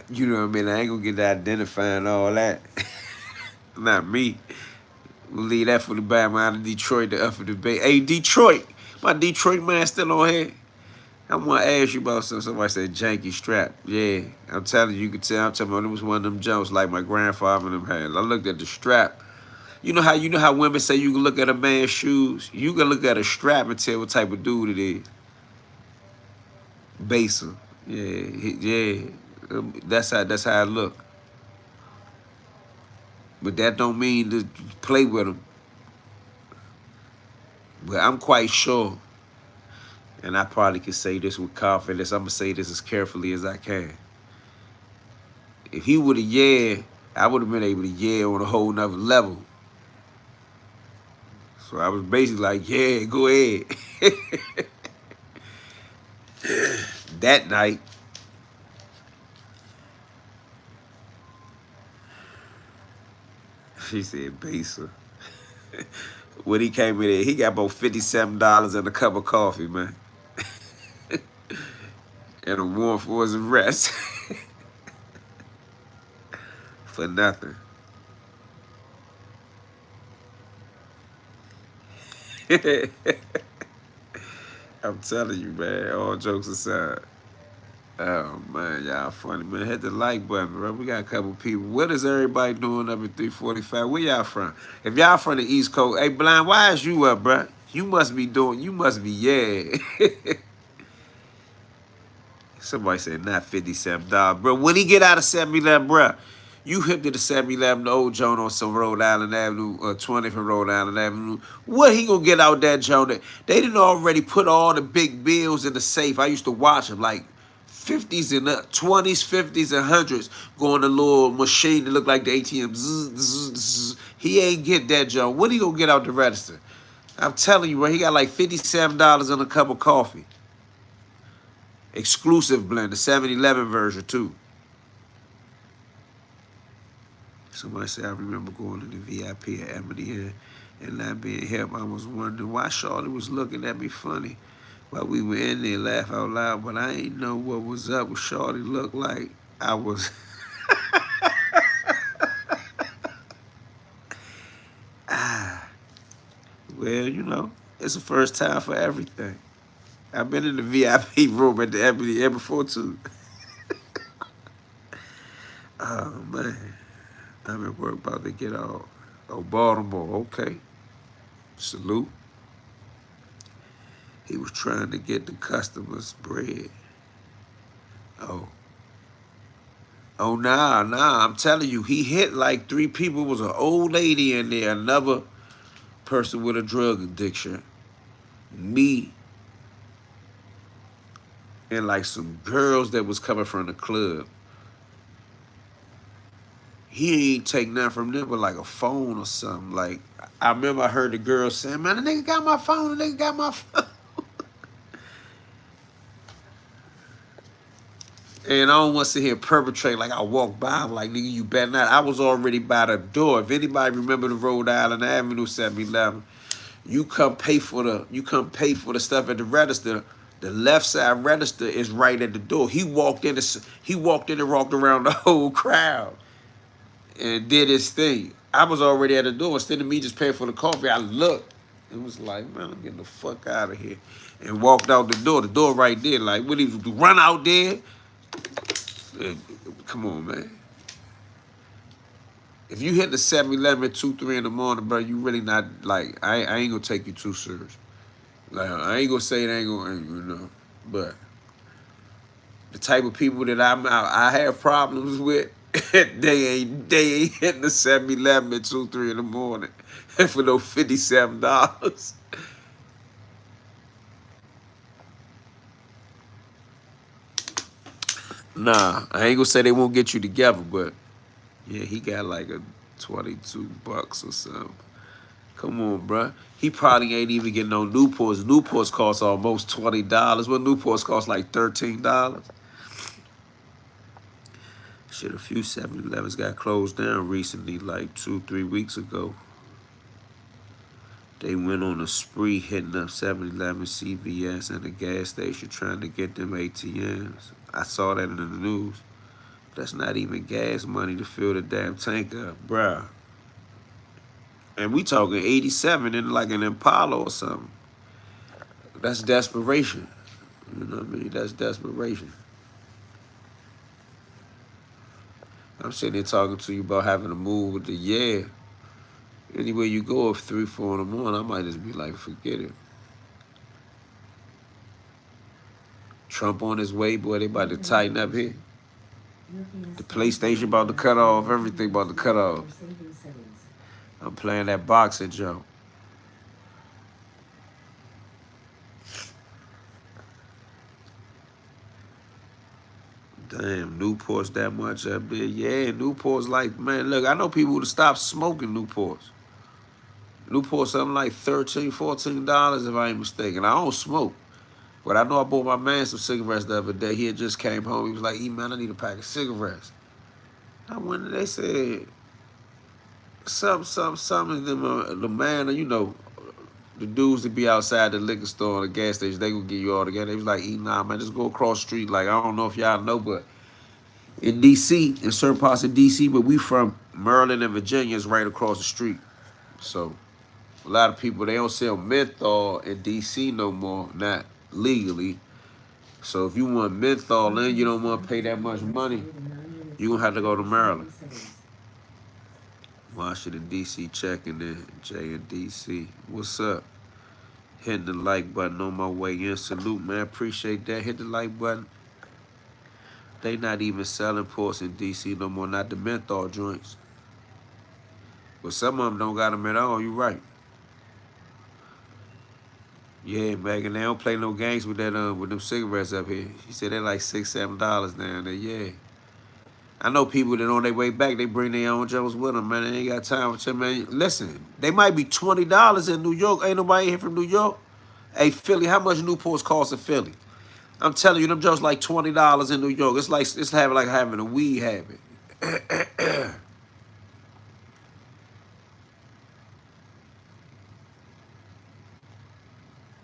A: You know what I mean? I ain't gonna get to identifying all that. Not me. We'll leave that for the Bama out of Detroit, the upper debate. Hey, Detroit, my Detroit man still on here. I want to ask you about something. Somebody said janky strap. Yeah, I'm telling you, you could tell. I'm telling you, it was one of them jumps like my grandfather and them had. I looked at the strap. You know how women say you can look at a man's shoes? You can look at a strap and tell what type of dude it is. Baser. Yeah, yeah. That's how it look. But that don't mean to play with them. But I'm quite sure, and I probably can say this with confidence. I'm gonna say this as carefully as I can. If he would have yeah, I would have been able to yeah on a whole nother level. So I was basically like, yeah, go ahead. That night, she said, Baser. When he came in there, he got about $57 and a cup of coffee, man. And a warm for his rest. For nothing. I'm telling you, man, all jokes aside. Oh man, y'all funny, man. Hit the like button, bro. We got a couple people. What is everybody doing up at 345? Where y'all from? If y'all from the East Coast, hey Blind, why is you up, bro? You must be doing, you must be, yeah. Somebody said not $57. Bro, when he get out of 7-Eleven, bro, you hip to the 7-Eleven, the old joint on some Rhode Island Avenue, 20th and Rhode Island Avenue. What he gonna get out that joint? They didn't already put all the big bills in the safe. I used to watch them, like 50s and 20s, 50s and 100s, going to a little machine that look like the ATM. Zzz, zzz, zzz. He ain't get that joint. What he gonna get out the register? I'm telling you, bro, he got like $57 in a cup of coffee. Exclusive blend, the 7-Eleven version too. Somebody said, I remember going to the VIP at Ebony and not being helped. I was wondering why Charlotte was looking at me funny while we were in there, laugh out loud, but I ain't know what was up with Charlotte. Looked like I was... Well, you know, it's the first time for everything. I've been in the VIP room at the Ebony Air before too. Oh man, I'm at work about to get out. Oh, Baltimore, okay. Salute. He was trying to get the customers bread. Oh. Oh, nah. I'm telling you, he hit like 3 people. It was an old lady in there, another person with a drug addiction, me, and like some girls that was coming from the club. He ain't take nothing from them but like a phone or something. Like, I remember I heard the girl saying, man, the nigga got my phone, the nigga got my phone. And I don't want to sit here and perpetrate like I walk by. I'm like, nigga, you better not. I was already by the door. If anybody remember the Rhode Island Avenue 7-Eleven, you come pay for the stuff at the register. The left side register is right at the door. He walked in and walked around the whole crowd and did his thing. I was already at the door. Instead of me just paying for the coffee, I looked. It was like, man, I'm getting the fuck out of here. And walked out the door. The door right there. Like, what, he run out there? Come on, man. If you hit the 7-Eleven at 2, 3 in the morning, bro, you really not, like, I ain't gonna take you too serious. Like, I ain't gonna say it ain't gonna, you know. But the type of people that I have problems with, they ain't hitting the 7-Eleven at 2, 3 in the morning for those $57. Nah, I ain't gonna say they won't get you together, but yeah, he got like a $22 or something. Come on, bruh. He probably ain't even getting no Newports. Newports cost almost $20. What Newports cost like $13. Shit, a few 7-Elevens got closed down recently, like 2, 3 weeks ago. They went on a spree hitting up 7-Eleven, CVS, and the gas station trying to get them ATMs. I saw that in the news. That's not even gas money to fill the damn tank up, bruh. And we talking 87 in like an Impala or something. That's desperation. You know what I mean? That's desperation. I'm sitting there talking to you about having to move with the yeah. Anywhere you go at 3, 4 in the morning, I might just be like, forget it. Trump on his way, boy, they about to tighten up here. The PlayStation about to cut off, everything about to cut off. I'm playing that boxing jump. Damn, Newport's that much up there. Yeah, Newport's like, man, look, I know people who stopped smoking Newports. Newport's something like $13, $14 if I ain't mistaken. I don't smoke. But I know I bought my man some cigarettes the other day. He had just came home. He was like, man, I need a pack of cigarettes. I went and they said, something. The man, you know, the dudes that be outside the liquor store or the gas station, they gonna give you all together. They was like, nah, man, just go across the street. Like, I don't know if y'all know, but in D.C., in certain parts of D.C., but we from Maryland and Virginia is right across the street. So a lot of people, they don't sell menthol in D.C. no more, not legally. So if you want menthol and you don't want to pay that much money, you gonna have to go to Maryland. Washington, D.C. checking in. Jay in D.C. What's up? Hitting the like button on my way in. Salute, man. Appreciate that. Hit the like button. They not even selling ports in D.C. no more. Not the menthol joints. But some of them don't got them at all. You right. Yeah, Megan. They don't play no games with that with them cigarettes up here. She said they're like $6, $7 down there. Yeah. I know people that on their way back, they bring their own Jones with them, man. They ain't got time with them, man. Listen, they might be $20 in New York. Ain't nobody here from New York. Hey, Philly, how much Newports cost in Philly? I'm telling you, them Jones like $20 in New York. It's having a weed habit.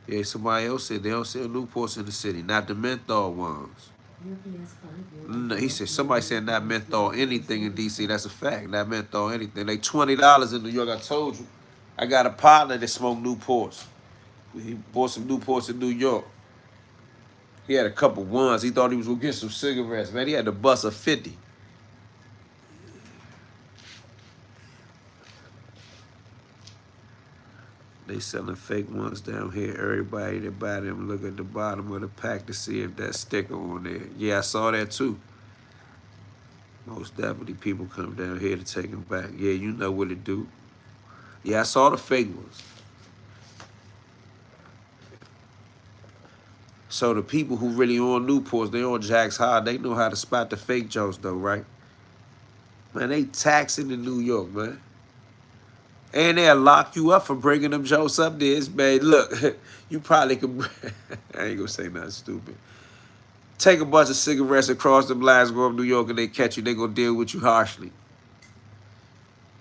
A: Yeah, somebody else said they don't sell Newports in the city, not the menthol ones. No, he said somebody said not menthol anything in DC. That's a fact. Not menthol anything. They $20 in New York. I told you. I got a partner that smoked Newports. He bought some Newports in New York. He had a couple ones. He thought he was gonna get some cigarettes. Man, he had to bust a 50. They selling fake ones down here. Everybody that buy them look at the bottom of the pack to see if that sticker on there. Yeah, I saw that too. Most definitely people come down here to take them back. Yeah, you know what it do. Yeah, I saw the fake ones. So the people who really on Newports, they on Jack's High, they know how to spot the fake jokes though, right? Man, they taxing in New York, man. And they'll lock you up for bringing them jokes up there. Man, look, you probably could, I ain't gonna say nothing stupid. Take a bunch of cigarettes across the lines, go up New York, and they catch you, they gonna deal with you harshly.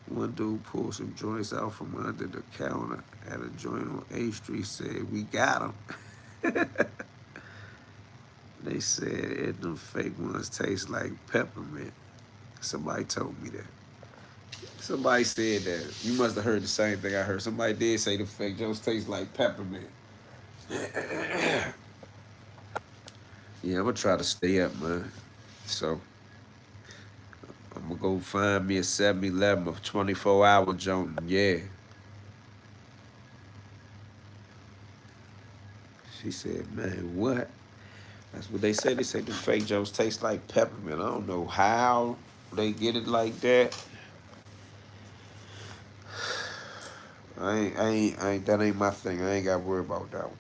A: One dude pulled some joints out from under the counter at a joint on A Street, said, we got them. They said them fake ones taste like peppermint. Somebody told me that. Somebody said that. You must have heard the same thing I heard. Somebody did say the fake jokes taste like peppermint. Yeah, I'm gonna try to stay up, man. So I'm gonna go find me a 7-Eleven, a 24-hour joint. Yeah. She said, man, what? That's what they said. They said the fake jokes taste like peppermint. I don't know how they get it like that. That ain't my thing. I ain't got to worry about that one.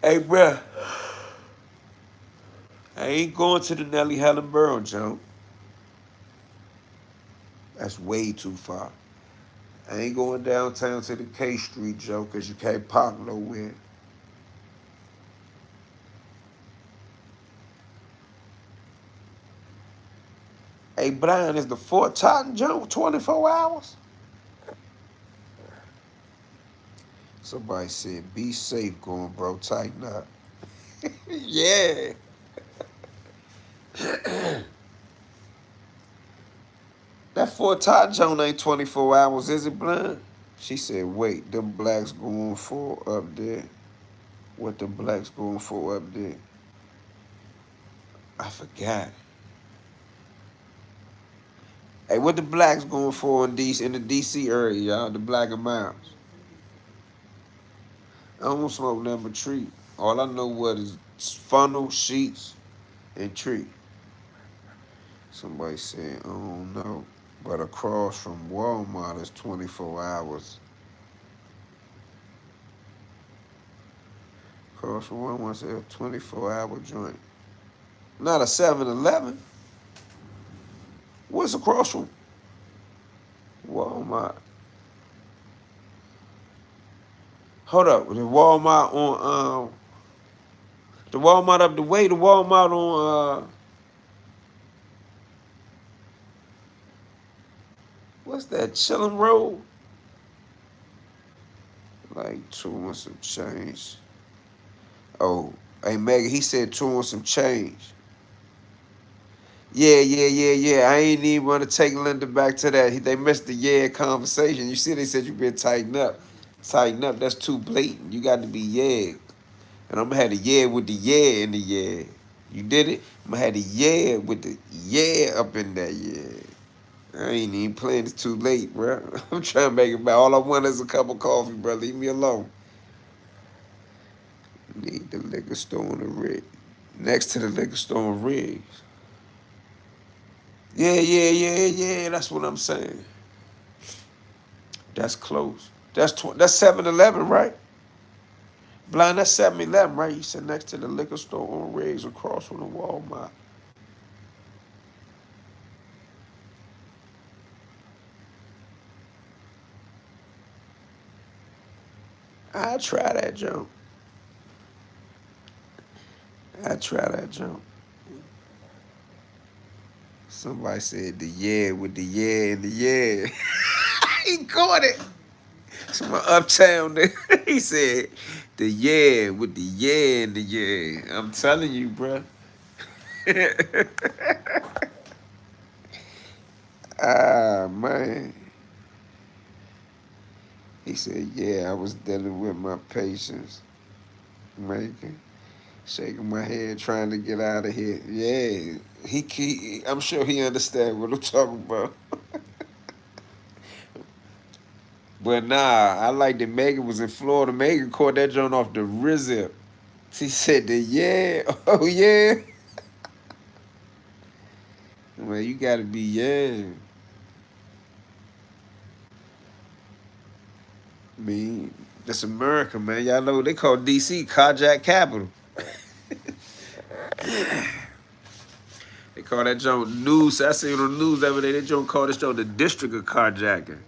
A: Hey, bruh, I ain't going to the Nelly Helen Burrow, Joe. That's way too far. I ain't going downtown to the K Street, Joe, because you can't park nowhere. Hey, Brian, is the Fort Totten Joe 24 hours? Somebody said, be safe going, bro. Tighten up. Yeah. That Fort Totten Joe ain't 24 hours, is it, Brian? She said, wait, them blacks going for up there. What the blacks going for up there? I forgot. Hey, what the blacks going for in the DC area, y'all? The black amounts. I don't smoke nothing but tree. All I know what is funnel, sheets, and tree. Somebody said, I don't know. But across from Walmart is 24 hours. Across from Walmart is a 24-hour joint. Not a 7-Eleven. What's across from Walmart? Hold up. The Walmart on the Walmart up the way, the Walmart on what's that, Chillin' Road? Like 2 and some change. Oh, hey Megan, he said 2 and some change. Yeah. I ain't even want to take Linda back to that. They missed the conversation. You see, they said you been tighten up. Tighten up. That's too blatant. You got to be And I'm gonna have the with the in the You did it? I'm gonna have the with the up in that I ain't even playing. It's too late, bro. I'm trying to make it back. All I want is a cup of coffee, bro. Leave me alone. Need the liquor store on the rig. Next to the liquor store on Riggs. Yeah. That's what I'm saying. That's close. That's 7-Eleven, right? Blind, that's 7-Eleven, right? You said next to the liquor store on Riggs across from the Walmart. I'll try that jump. Somebody said the with the and the He caught it. Some uptown there. He said the with the and the I'm telling you, bro. Ah, man. He said, I was dealing with my patience, making, shaking my head, trying to get out of here. Yeah, I'm sure he understands what I'm talking about. But nah, I like that Megan was in Florida. Megan caught that joint off the RZA. She said that, oh yeah. Well, you gotta be, I mean, that's America, man. Y'all know they call DC carjack capital. They call that joint news. I see on the news every day. That joint call this joint the district of carjacking.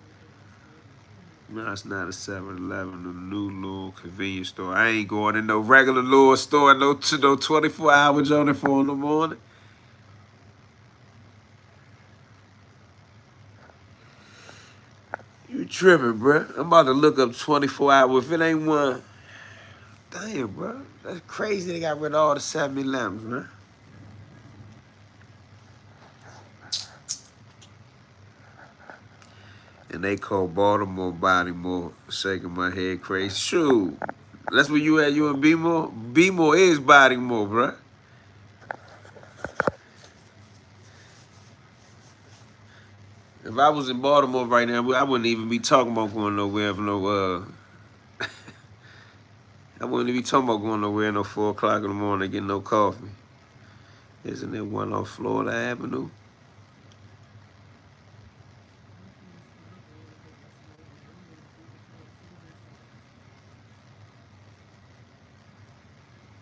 A: No, it's not a 7-Eleven, a new little convenience store. I ain't going in no regular little store, no 24-hour joint at 4 in the morning. You tripping, bro. I'm about to look up 24 hours. If it ain't one, damn, bro. That's crazy they got rid of all the 7-Elevens, man. And they call Baltimore, shaking my head crazy. Shoot. That's where you at, you in B-more? B-more is Baltimore, bro. If I was in Baltimore right now, I wouldn't even be talking about going nowhere for no, I wouldn't even be talking about going nowhere at no 4 o'clock in the morning getting no coffee. Isn't there one on Florida Avenue?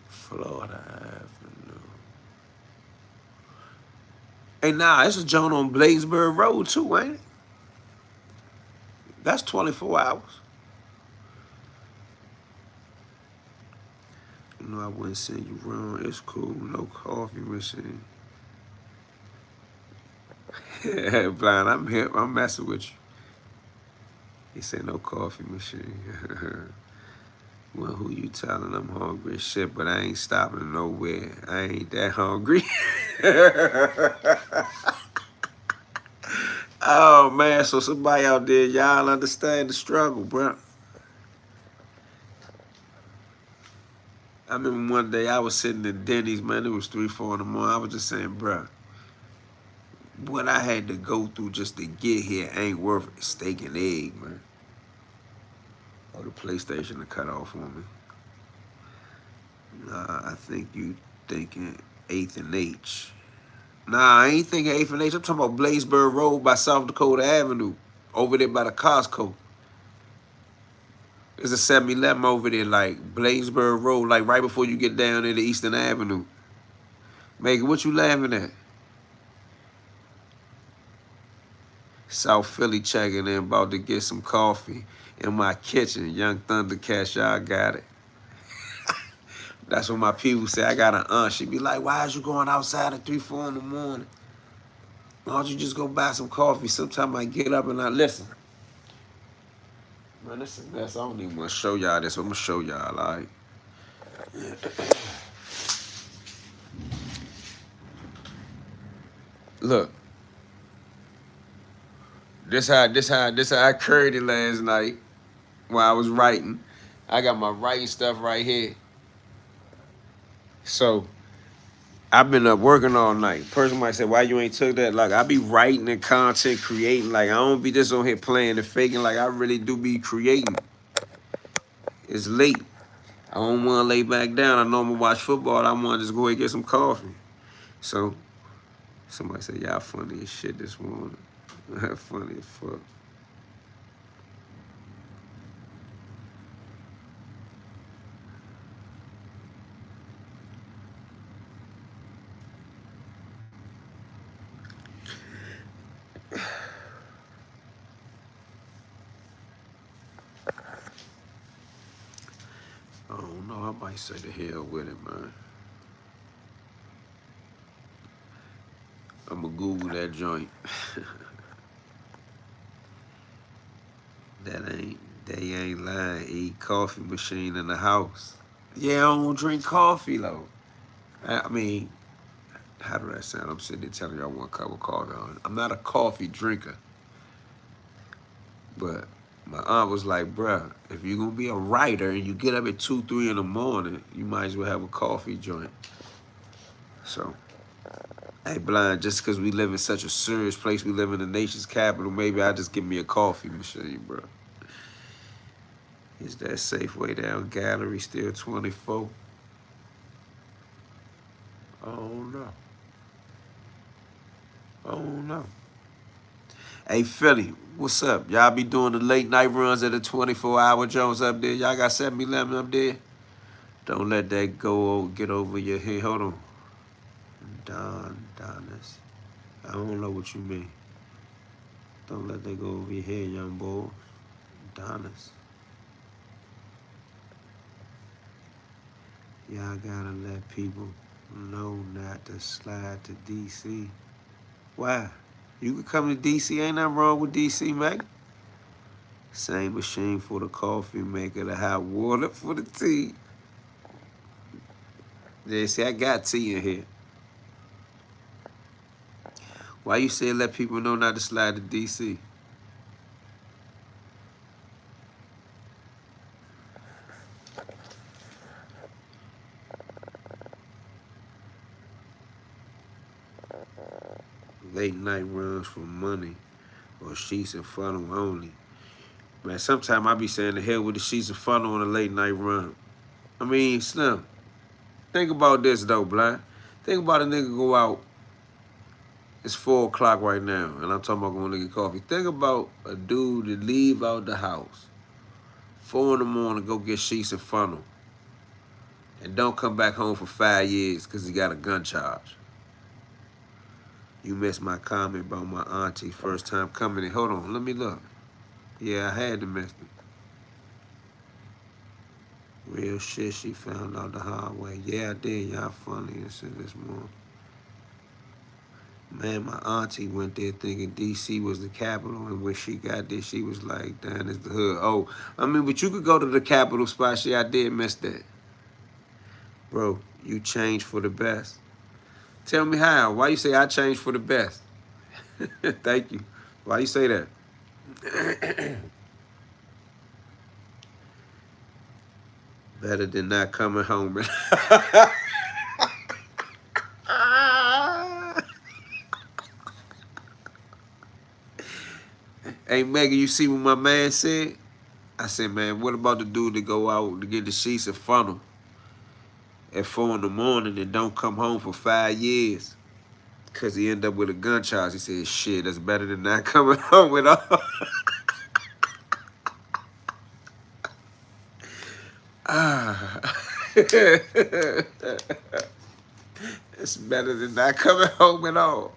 A: Florida Avenue. Hey, nah, it's a joint on Bladesburg Road too, ain't it? That's 24 hours. No, I wouldn't send you wrong. It's cool. No coffee machine. Blind, I'm hip. I'm messing with you. He said no coffee machine. Well, who you telling I'm hungry as shit, but I ain't stopping nowhere. I ain't that hungry. Oh, man, so somebody out there, y'all understand the struggle, bro. I remember one day I was sitting in Denny's, man, it was 3, 4 in the morning. I was just saying, bro, what I had to go through just to get here ain't worth a steak and egg, man. Or the PlayStation to cut off on me. Nah, I think you thinking 8th and H. Nah, I ain't thinking 8th and H. I'm talking about Bladesburg Road by South Dakota Avenue. Over there by the Costco. There's a 7-Eleven over there, like Bladesburg Road, like right before you get down into Eastern Avenue. Megan, what you laughing at? South Philly checking in, about to get some coffee in my kitchen. Young Thundercat, y'all got it. That's what my people say. I got an aunt. She be like, why is you going outside at 3, 4 in the morning? Why don't you just go buy some coffee? Sometimes I get up and I listen. Man, this is mess. I don't even want to show y'all this. I'm going to show y'all, all right? Look, this how I carried it last night while I was writing. I got my writing stuff right here. So I've been up working all night. Person might say, "Why you ain't took that?" Like I be writing and content creating. Like I don't be just on here playing and faking. Like I really do be creating. It's late. I don't want to lay back down. I know I'm gonna watch football. I want to just go and get some coffee. So somebody said, "Y'all funny as shit this morning." Funny as fuck. I don't know. I might say the hell with it, man. I'm gonna Google that joint. They ain't lying. Eat coffee machine in the house. Yeah, I don't drink coffee though. I mean, how do that sound? I'm sitting there telling you I want a cup of coffee. I'm not a coffee drinker, but my aunt was like, bruh, if you're gonna be a writer and you get up at 2, 3 in the morning, you might as well have a coffee joint. So, hey, blind, just because we live in such a serious place, we live in the nation's capital, maybe I just give me a coffee machine, bro. Is that Safeway down gallery still 24? I don't know. I don't know. Hey, Philly, what's up? Y'all be doing the late night runs at the 24-hour Jones up there? Y'all got 7-Eleven up there? Don't let that get over your head. Hold on. Donis. I don't know what you mean. Don't let that go over your head, young boy. Donis. Y'all gotta let people know not to slide to DC. Why? You can come to DC. Ain't nothing wrong with DC, man. Same machine for the coffee maker, the hot water for the tea. Yeah, see, I got tea in here. Why you say let people know not to slide to DC? Late night runs for money or sheets and funnel only. Man, sometimes I be saying the hell with the sheets and funnel on a late night run. I mean, Slim, think about this though, blind. Think about a nigga go out. It's 4 o'clock right now, and I'm talking about going to get coffee. Think about a dude that leave out the house 4 in the morning, go get sheets and funnel, and don't come back home for 5 years because he got a gun charge. You missed my comment about my auntie first time coming in. Hold on, let me look. Yeah, I had to miss it. Real shit, she found out the hard way. Yeah, I did. Y'all funny and shit this morning. Man, my auntie went there thinking DC was the capital, and when she got there, she was like, damn, it's the hood. Oh, I mean, but you could go to the capital spot. Yeah, I did miss that. Bro, you changed for the best. Tell me how. Why you say I changed for the best? Thank you. Why you say that? Better than not coming home. Hey, Megan, you see what my man said? I said, man, what about the dude that go out to get the sheets and funnel at 4 in the morning and don't come home for 5 years because he end up with a gun charge? He said, shit, that's better than not coming home at all. It's better than not coming home at all.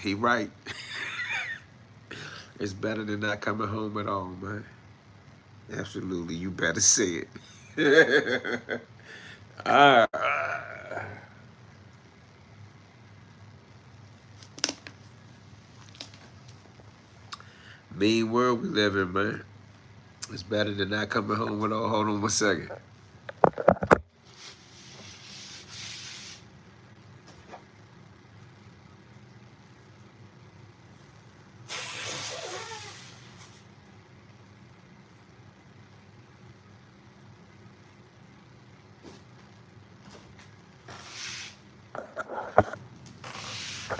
A: He right. It's better than not coming home at all, man. Absolutely, you better say it. Ah. Mean world we live in, man. It's better than not coming home with all. Hold on 1 second.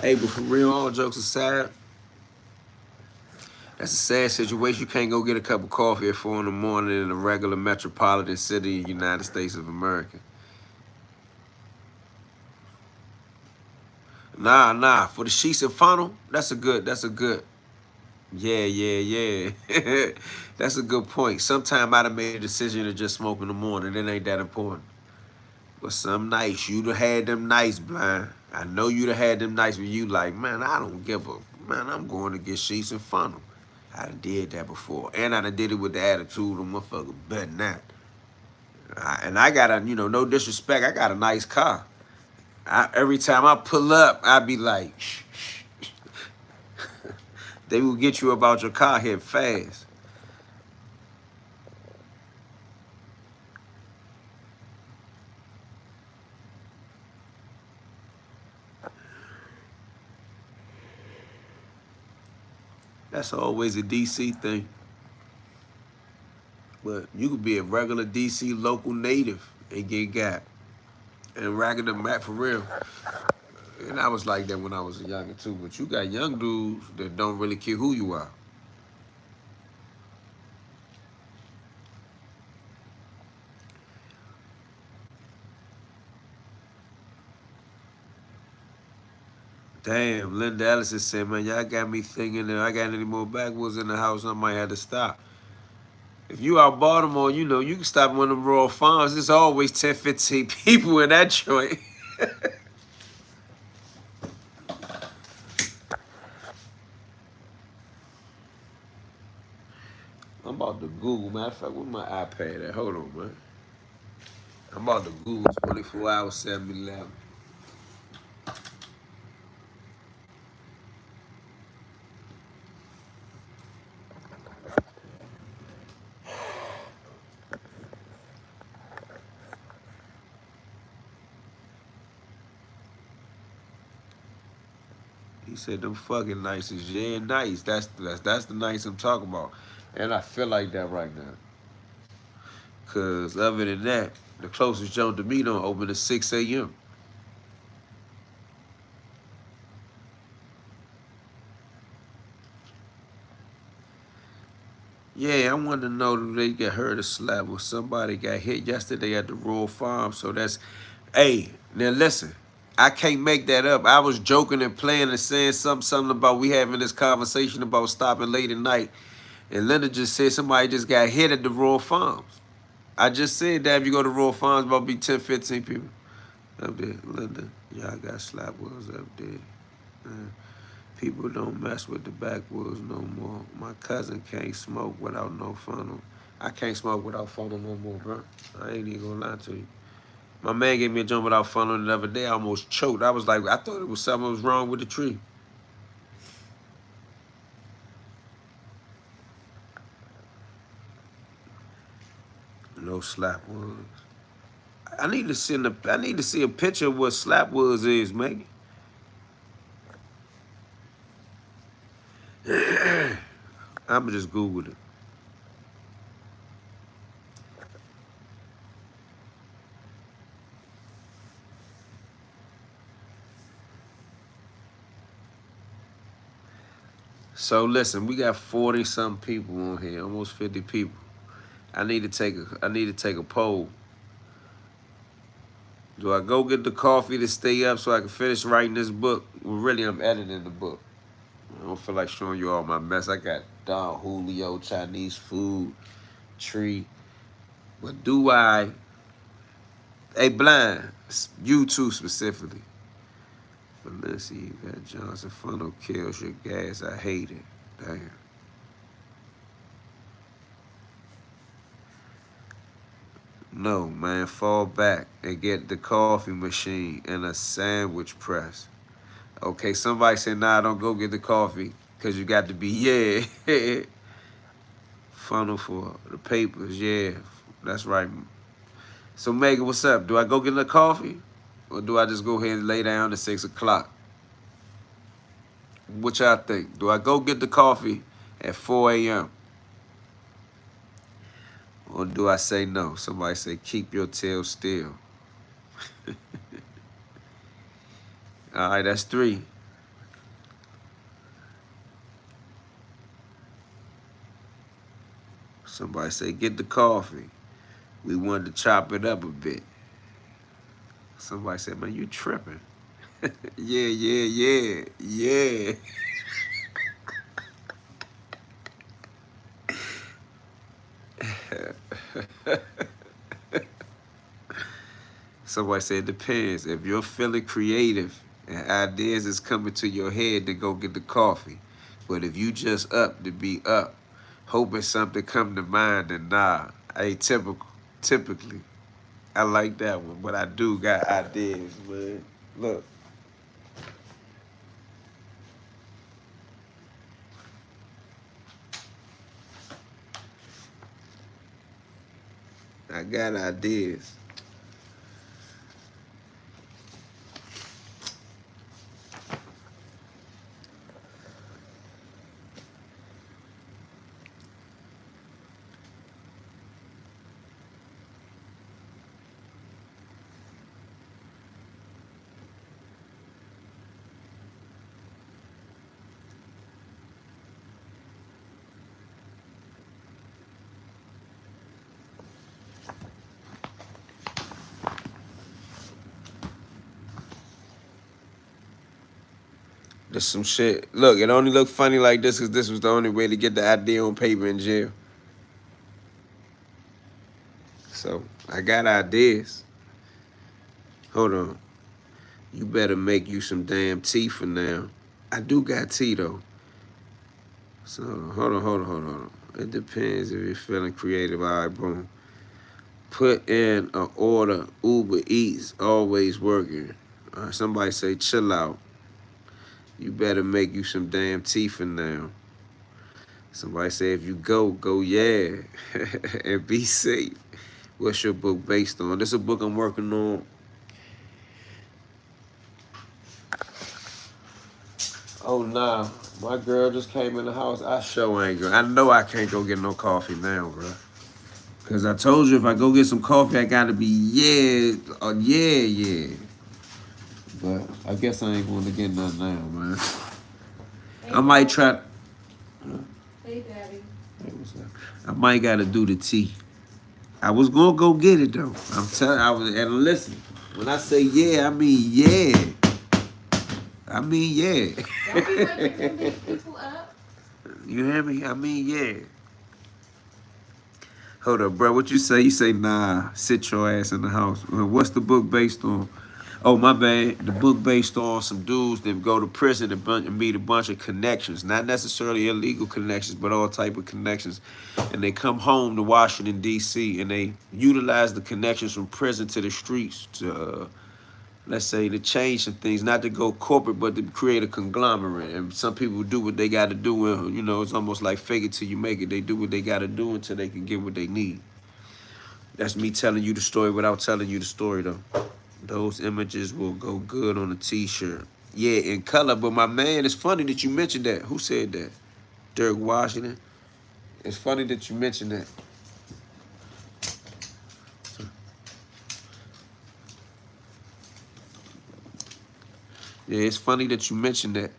A: Hey, but for real, all jokes aside, that's a sad situation. You can't go get a cup of coffee at 4 in the morning in a regular metropolitan city in the United States of America. Nah. For the sheets and funnel, that's a good. Yeah. That's a good point. Sometime I'd have made a decision to just smoke in the morning. It ain't that important. But some nights, you'd have had them nights, blind. I know you'd have had them nights where you like, man, I don't give a, man, I'm going to get sheets and funnel. I done did that before. And I done did it with the attitude of motherfucker betting that. And I got a, no disrespect, I got a nice car. Every time I pull up, I be like, they will get you about your car here fast. That's always a DC thing. But you could be a regular DC local native and get got. And racking them back for real. And I was like that when I was younger too. But you got young dudes that don't really care who you are. Damn, Linda Ellison said, man, y'all got me thinking that I got any more backwoods in the house, I might have to stop. If you out Baltimore, you can stop one of them Royal Farms. There's always 10, 15 people in that joint. I'm about to Google. Matter of fact, where's my iPad at? Hold on, man. I'm about to Google 24 hours, 7-Eleven. He said them fucking nights is yeah nice. That's the nights I'm talking about. And I feel like that right now. Cause other than that, the closest joint to me don't open at 6 a.m. Yeah, I want to know that they got hurt or slapped or somebody got hit yesterday at the Royal Farm. So that's, hey, now listen, I can't make that up. I was joking and playing and saying something about we having this conversation about stopping late at night. And Linda just said somebody just got hit at the Royal Farms. I just said that if you go to Royal Farms, about be 10, 15 people up there. Linda, y'all got slap wheels up there. People don't mess with the backwoods no more. My cousin can't smoke without no funnel. I can't smoke without funnel no more, bro. I ain't even gonna lie to you. My man gave me a joint without funnel the other day. I almost choked. I was like, I thought it was something was wrong with the tree. No slap woods. I need to see a picture of what slap woods is, Maggie. I'ma just Google it. So listen, we got 40-something people on here, almost 50 people. I need to take a poll. Do I go get the coffee to stay up so I can finish writing this book? Well, really, I'm editing the book. I don't feel like showing you all my mess. I got Don Julio, Chinese food, tree. But do I? Hey, blind, you too specifically. Valencia, Yvette Johnson, funnel kills your gas. I hate it. Damn. No, man, fall back and get the coffee machine and a sandwich press. Okay, somebody said, nah, don't go get the coffee because you got to be, yeah. Funnel for the papers, yeah. That's right. So Megan, what's up? Do I go get a coffee? Or do I just go ahead and lay down at 6 o'clock? What y'all think? Do I go get the coffee at 4 a.m.? Or do I say no? Somebody say, keep your tail still. All right, that's 3. Somebody say, get the coffee. We wanted to chop it up a bit. Somebody said, man, you tripping. Yeah. Somebody said, it depends. If you're feeling creative and ideas is coming to your head, then go get the coffee. But if you just up to be up, hoping something come to mind, then nah. Typically, I like that one, but I do got ideas, man. Look. I got ideas. There's some shit. Look, it only looked funny like this because this was the only way to get the idea on paper in jail. So, I got ideas. Hold on. You better make you some damn tea for now. I do got tea, though. So, hold on. It depends if you're feeling creative. All right, boom. Put in an order. Uber Eats, always working. Somebody say, chill out. You better make you some damn tea for now. Somebody say, if you go, yeah. And be safe. What's your book based on? This is a book I'm working on. Oh, nah. My girl just came in the house. I sure ain't going. I know I can't go get no coffee now, bro. Because I told you if I go get some coffee, I got to be yeah. But I guess I ain't going to get nothing now, man. Hey, I might try.
B: Hey, Daddy.
A: Hey, what's up? I might got to do the tea. I was going to go get it, though. I'm telling you, and listen, when I say yeah, I mean yeah.
B: I mean yeah. Don't be waking them big people up.
A: You hear me? I mean yeah. Hold up, bro. What you say? You say, nah, sit your ass in the house. What's the book based on? Oh, my bad. The book based on some dudes that go to prison and meet a bunch of connections. Not necessarily illegal connections, but all type of connections. And they come home to Washington, D.C., and they utilize the connections from prison to the streets to, let's say, to change some things. Not to go corporate, but to create a conglomerate. And some people do what they got to do. And, you know, it's almost like fake it till you make it. They do what they got to do until they can get what they need. That's me telling you the story without telling you the story, though. Those images will go good on a t-shirt. Yeah, in color. But my man, it's funny that you mentioned that. Who said that? Dirk Washington. It's funny that you mentioned that. Yeah, it's funny that you mentioned that.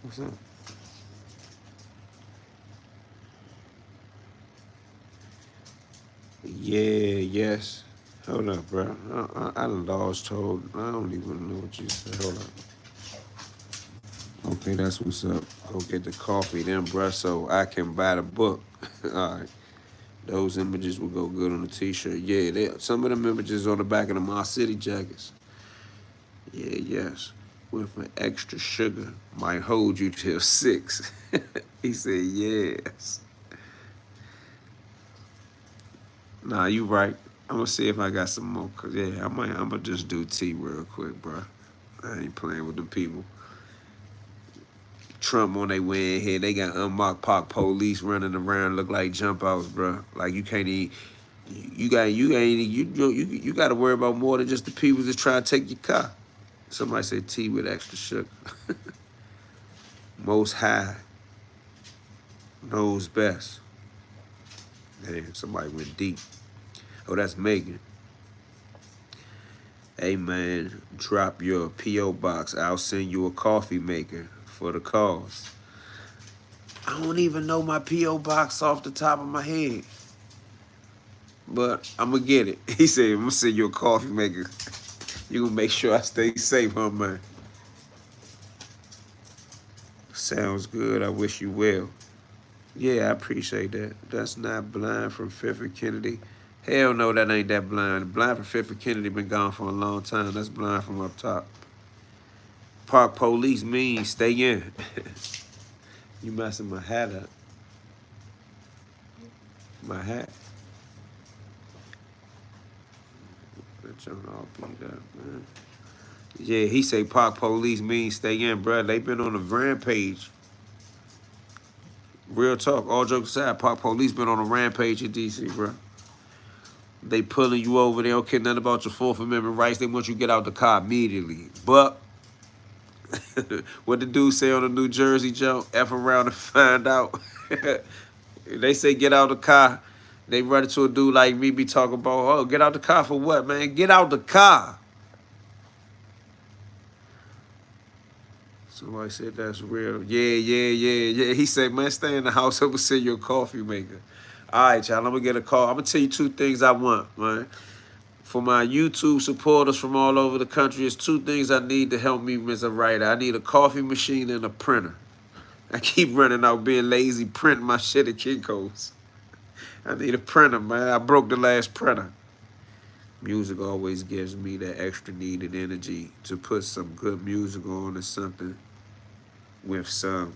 A: What's up? Yeah, yes. Hold up, bro. I lost told. I don't even know what you said. Hold up. Okay, that's what's up. Go get the coffee then, bro, so I can buy the book. All right. Those images will go good on the t-shirt. Yeah, some of them images on the back of the My City jackets. Yeah, yes. With an extra sugar. Might hold you till 6. He said, yes. Nah, you right.
B: I'm gonna see if I got some more. Cause yeah, I'm gonna just do tea real quick, bro. I ain't playing with them people. Trump on their way in here, they got unmarked park police running around, look like jump outs, bro. Like you can't even. You got to worry about more than just the people that's trying to take your car. Somebody said tea with extra sugar. Most high knows best. Damn, somebody went deep. Oh, that's Megan. Hey man, drop your P.O. box. I'll send you a coffee maker for the cause. I don't even know my P.O. box off the top of my head. But I'm gonna get it. He said, I'm gonna send you a coffee maker. You gonna make sure I stay safe, huh, man? Sounds good. I wish you well. Yeah, I appreciate that. That's not Blind from Fifth and Kennedy. Hell no, that ain't that Blind. Blind from Fifth and Kennedy been gone for a long time. That's Blind from up top. Park police means stay in. You messing my hat up. My hat. That joint all beat up, man. Yeah, he say park police means stay in, bro. They been on a rampage. Real talk, all jokes aside, park police been on a rampage in D.C., bro. They pulling you over. They don't care nothing about your Fourth Amendment rights. They want you to get out the car immediately. But what the dude say on the New Jersey jump? F around and find out. They say get out the car. They run into a dude like me be talking about, oh, get out the car for what, man? Get out the car. Somebody said that's real. Yeah. He said, man, stay in the house. I'm going to send you a coffee maker. All right, y'all, I'm going to get a call. I'm going to tell you two things I want, man. For my YouTube supporters from all over the country, it's two things I need to help me as a writer. I need a coffee machine and a printer. I keep running out being lazy printing my shit at Kinko's. I need a printer, man. I broke the last printer. Music always gives me that extra needed energy to put some good music on or something with some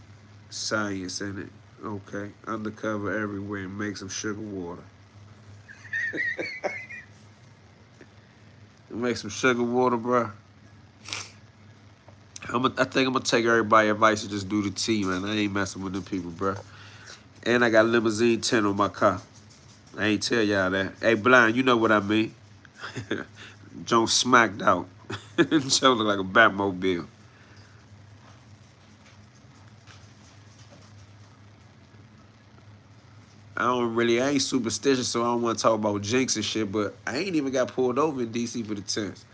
B: science in it. Okay, undercover everywhere and make some sugar water. Make some sugar water, bro. I think I'm gonna take everybody's advice and just do the tea, man. I ain't messing with them people, bro. And I got limousine 10 on my car. I ain't tell y'all that. Hey, Blind, you know what I mean. Joe smacked out. Joe look like a Batmobile. I ain't superstitious, so I don't want to talk about jinx and shit, but I ain't even got pulled over in D.C. for the tents.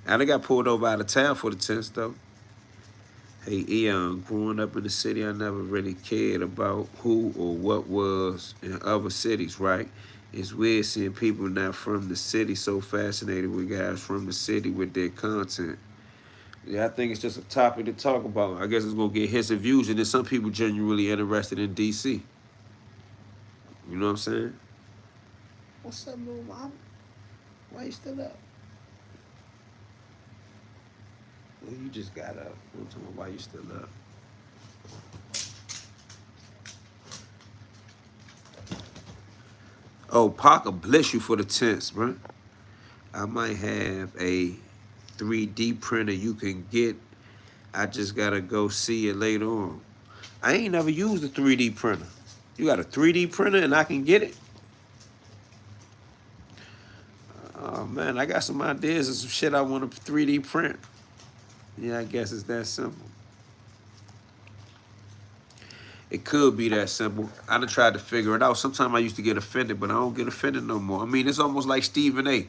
B: I done got pulled over out of town for the tents, though. Hey, Eon, growing up in the city, I never really cared about who or what was in other cities, right? It's weird seeing people not from the city so fascinated with guys from the city with their content. Yeah, I think it's just a topic to talk about. I guess it's going to get hits and views, and then some people genuinely interested in D.C. You know what I'm saying? What's up, little mama? Why you still up? Well, you just got up. I'm talking about why you still up. Oh, Parker, bless you for the tents, bro. I might have a 3D printer you can get. I just gotta go see it later on. I ain't never used a 3D printer. You got a 3D printer and I can get it? Oh man, I got some ideas and some shit I want to 3D print. Yeah, I guess it's that simple. It could be that simple. I done tried to figure it out. Sometimes I used to get offended, but I don't get offended no more. I mean, it's almost like Stephen A.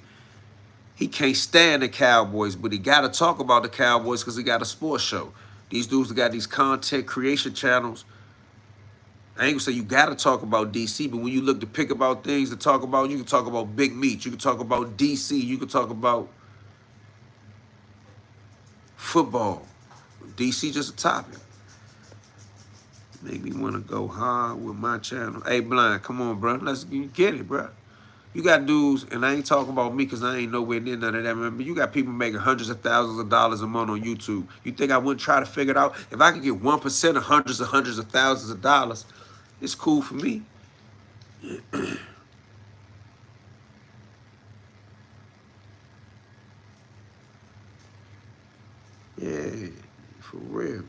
B: He can't stand the Cowboys, but he got to talk about the Cowboys because he got a sports show. These dudes got these content creation channels. I ain't gonna say you got to talk about DC, but when you look to pick about things to talk about, you can talk about Big Meat. You can talk about DC. You can talk about football. DC just a topic. Make me want to go hard with my channel. Hey, Blind, come on, bro. Let's get it, bro. You got dudes, and I ain't talking about me because I ain't nowhere near none of that. Remember, you got people making hundreds of thousands of dollars a month on YouTube. You think I wouldn't try to figure it out? If I could get 1% of hundreds of thousands of dollars, it's cool for me. Yeah, for real.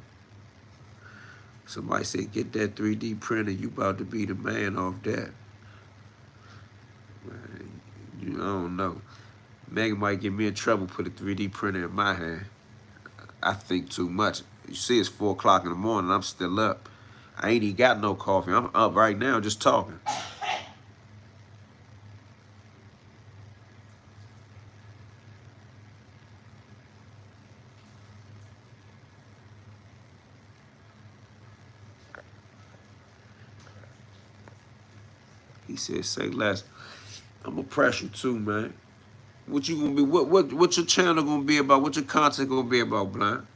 B: Somebody said, get that 3D printer. You about to be the man off that. Man, I don't know. Megan might get me in trouble, put a 3D printer in my hand. I think too much. You see, it's 4 o'clock in the morning. I'm still up. I ain't even got no coffee. I'm up right now just talking. He said, say less. I'm gonna press you too, man. What you gonna be? What your channel gonna be about? What your content gonna be about, Blind?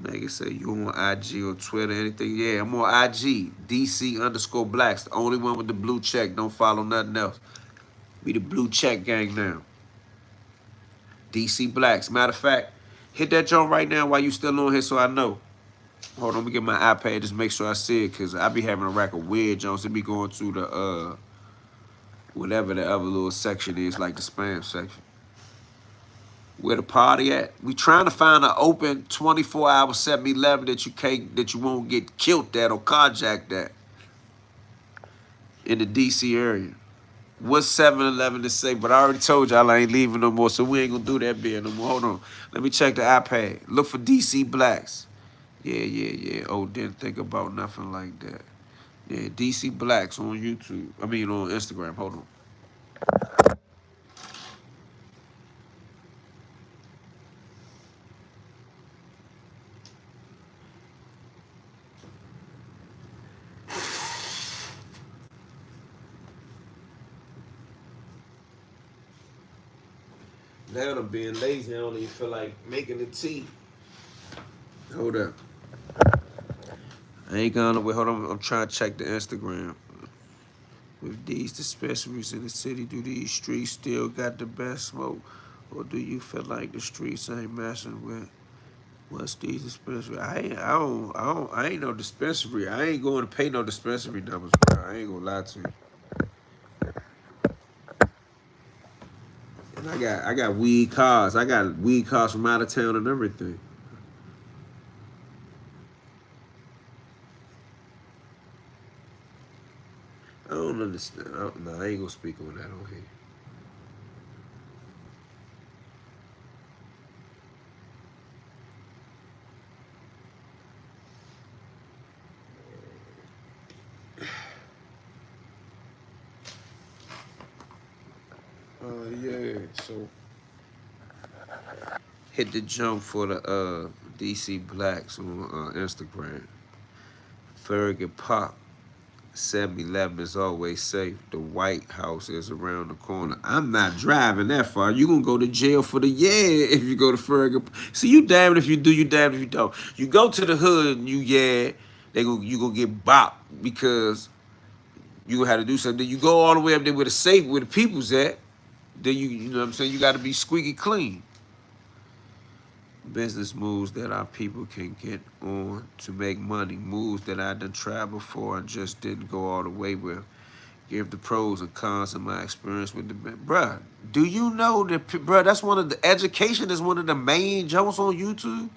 B: Nigga say you on IG or Twitter, anything? Yeah, I'm on IG. DC_Blacks. The only one with the blue check. Don't follow nothing else. We the blue check gang now. DC Blacks. Matter of fact, hit that joint right now while you still on here so I know. Hold on, let me get my iPad, just make sure I see it, because I be having a rack of weird joints. It be going through the, whatever the other little section is, like the spam section. Where the party at? We trying to find an open 24-hour 7-Eleven that you won't get killed at or carjacked at in the DC area. What's 7-Eleven to say? But I already told y'all I ain't leaving no more, so we ain't gonna do that beer no more. Hold on. Let me check the iPad. Look for DC Blacks. Yeah. Oh, didn't think about nothing like that. Yeah, DC Blacks on YouTube. I mean, on Instagram. Hold on. Now I'm being lazy. I don't even feel like making the tea. Hold up. I ain't gonna wait. Hold on. I'm trying to check the Instagram. With these dispensaries in the city, do these streets still got the best smoke? Or do you feel like the streets ain't messing with what's these dispensaries? I ain't no dispensary. I ain't going to pay no dispensary numbers, bro. I ain't gonna lie to you. And I got weed cars. I got weed cars from out of town and everything. I don't understand. No, I ain't gonna speak on that on here. Yeah. So hit the jump for the DC Blacks on Instagram. Fergie Pop. 7-Eleven is always safe. The White House is around the corner. I'm not driving that far. You gonna go to jail for the year if you go to Fergie. See, you damned if you do, you damned if you don't. You go to the hood and you gonna get bopped because you gonna have to do something. You go all the way up there with the safe where the people's at. Then you know what I'm saying. You got to be squeaky clean. Business moves that our people can get on to make money. Moves that I done tried before and just didn't go all the way with. Give the pros and cons of my experience with the bruh. Do you know that, bruh? That's one of the education is one of the main jokes on YouTube.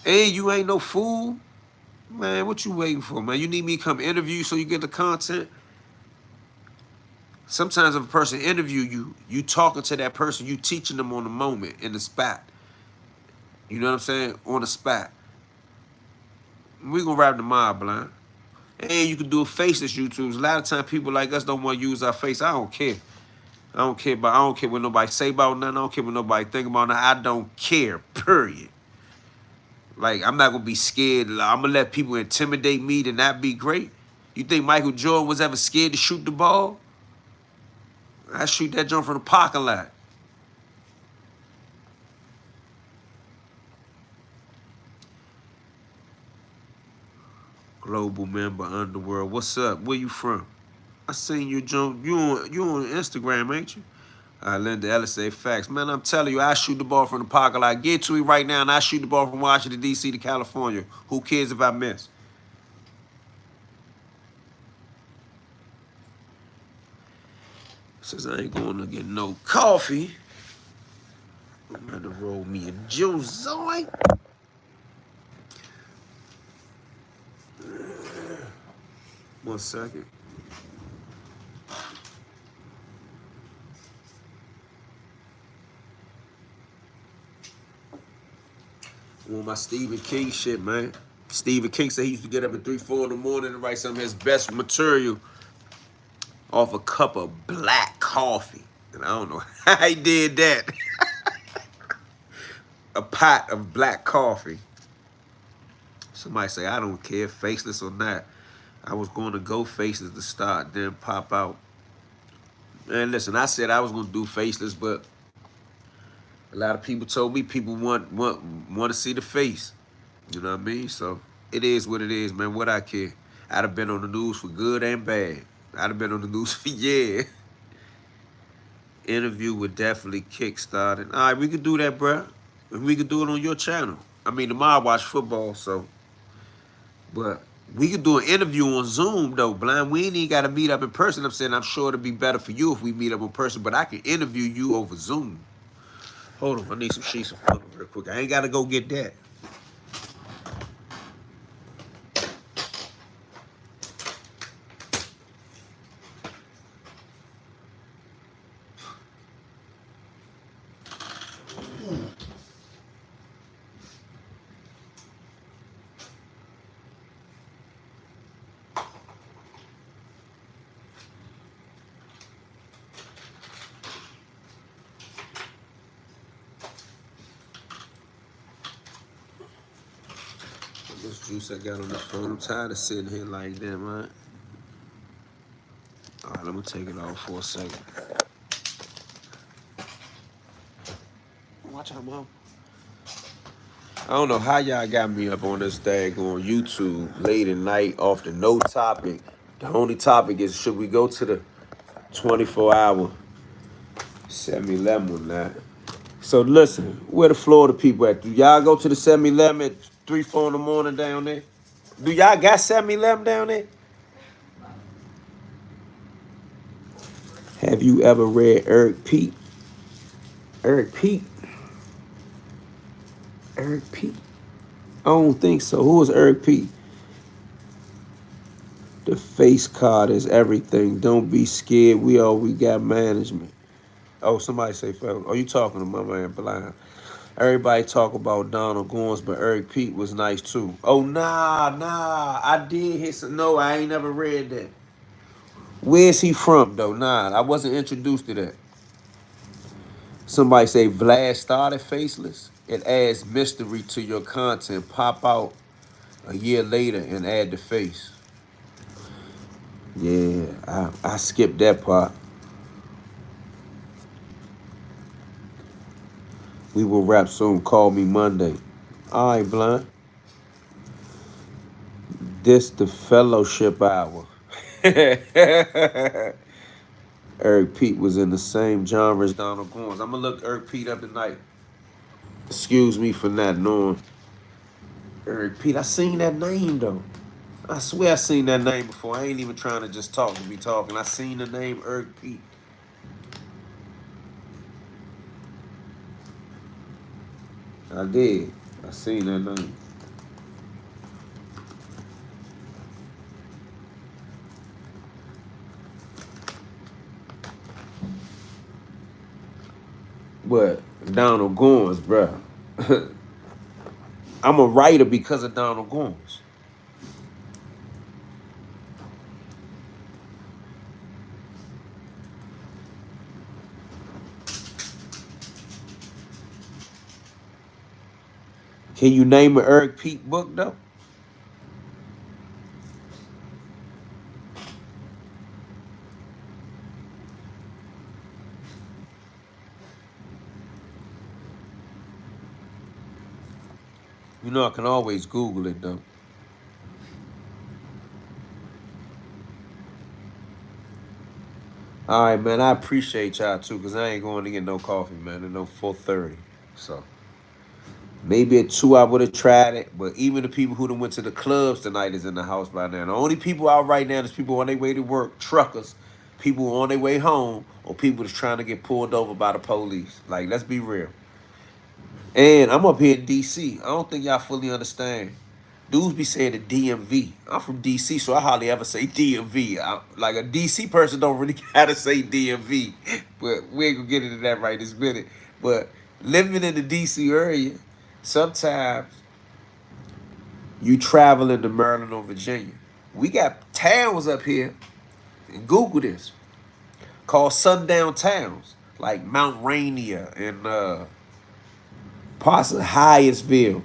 B: And you ain't no fool, man. What you waiting for, man? You need me to come interview you so you get the content. Sometimes if a person interview you, you talking to that person, you teaching them on the moment in the spot. You know what I'm saying? On the spot. We gonna rap the mob, Blind. And you can do a faceless YouTubes. A lot of times people like us don't want to use our face. I don't care. I don't care what nobody say about nothing. I don't care what nobody think about nothing. I don't care. Period. Like I'm not gonna be scared. I'm gonna let people intimidate me to not be great. You think Michael Jordan was ever scared to shoot the ball? I shoot that jump from the parking lot. Global member Underworld. What's up? Where you from? I seen you jump. You on Instagram, ain't you? Linda Ellis say facts. Man, I'm telling you, I shoot the ball from the parking lot. Get to it right now, and I shoot the ball from Washington, D.C. to California. Who cares if I miss? Says I ain't going to get no coffee. Trying to roll me a juice, Zoe. 1 second. On my Stephen King shit, man. Stephen King said he used to get up at 3, 4 in the morning and write some of his best material off a cup of black coffee. And I don't know how he did that. A pot of black coffee. Somebody say, I don't care, faceless or not. I was going to go faceless to start, then pop out. Man, listen, I said I was going to do faceless, but a lot of people told me people want to see the face. You know what I mean? So it is what it is, man. What I care. I'd have been on the news for good and bad. I'd have been on the news for yeah. Interview would definitely kickstart it. All right, we could do that, bruh. And we could do it on your channel. I mean, tomorrow I watch football, so. But we could do an interview on Zoom, though, Blind. We ain't even got to meet up in person. I'm saying I'm sure it'd be better for you if we meet up in person, but I can interview you over Zoom. Hold on, I need some sheets of funnel real quick. I ain't got to go get that. This juice I got on the phone, I'm tired of sitting here like that, man. All right, let me take it off for a second. Watch out, Mom. I don't know how y'all got me up on this daggone YouTube late at night off the no topic. The only topic is should we go to the 24-hour 7-Eleven now? So listen, where the Florida people at? Do y'all go to the 7-Eleven at 3, 4 in the morning down there? Do y'all got 7-Eleven down there? Have you ever read Eric Pete? Eric Pete? Eric Pete? I don't think so. Who is Eric Pete? The face card is everything. Don't be scared. We got management. Oh, somebody say, oh, you talking to my man Blind. Everybody talk about Donald Goins, but Eric Pete was nice too. Oh, nah. I did hit some. No, I ain't never read that. Where's he from, though? Nah, I wasn't introduced to that. Somebody say Vlad started faceless. It adds mystery to your content. Pop out a year later and add the face. Yeah, I skipped that part. We will rap soon. Call me Monday. All right, Blind. This the fellowship hour. Eric Pete was in the same genre as Donald Goins. I'm gonna look Eric Pete up tonight. Excuse me for not knowing. Eric Pete, I seen that name though. I swear I seen that name before. I ain't even trying to just talk to be talking. I seen the name Eric Pete. I did. I seen that name. But Donald Goins, bruh. I'm a writer because of Donald Goins. Can you name an Eric Pete book though? You know I can always Google it though. All right, man. I appreciate y'all too, cause I ain't going to get no coffee, man. At no 4:30. So maybe at 2 I would have tried it. But even the people who done went to the clubs tonight is in the house by now. The only people out right now is people on their way to work, truckers, people on their way home, or people that's trying to get pulled over by the police. Like, let's be real. And I'm up here in DC. I don't think y'all fully understand. Dudes be saying the DMV. I'm from DC, so I hardly ever say DMV. Like a DC person don't really gotta say DMV. But we ain't gonna get into that right this minute. But living in the DC area, sometimes you travel into Maryland or Virginia. We got towns up here, and Google this, called Sundown towns, like Mount Rainier and parts of Hyattsville,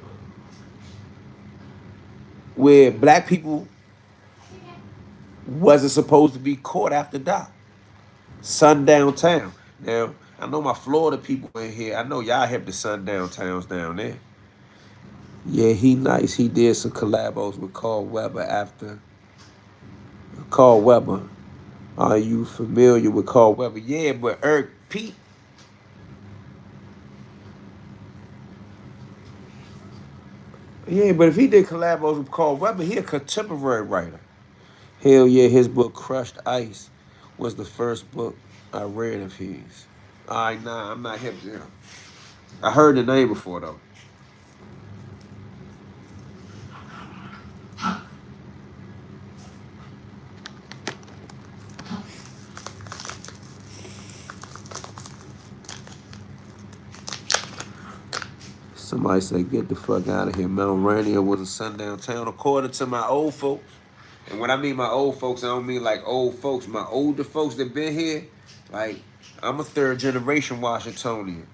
B: where black people wasn't supposed to be caught after dark. Sundown town. Now, I know my Florida people in here. I know y'all have the sundown towns down there. Yeah, he nice. He did some collabos with Carl Weber after. Carl Weber. Are you familiar with Carl Weber? Yeah, but Eric Pete. Yeah, but if he did collabos with Carl Weber, he a contemporary writer. Hell yeah, his book Crushed Ice was the first book I read of his. Alright, nah, I'm not hip to him. I heard the name before though. Somebody say, get the fuck out of here. Mount Rainier was a sundown town, according to my old folks. And when I mean my old folks, I don't mean like old folks. My older folks that been here, like, I'm a third generation Washingtonian.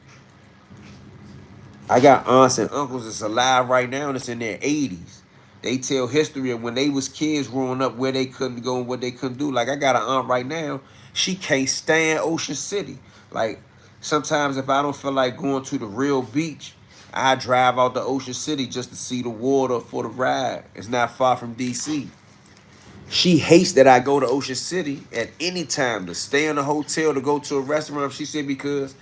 B: I got aunts and uncles that's alive right now that's in their 80s. They tell history of when they was kids growing up, where they couldn't go and what they couldn't do. Like, I got an aunt right now, she can't stand Ocean City. Like, sometimes if I don't feel like going to the real beach, I drive out to Ocean City just to see the water for the ride. It's not far from DC. She hates that I go to Ocean City at any time to stay in a hotel, to go to a restaurant. She said because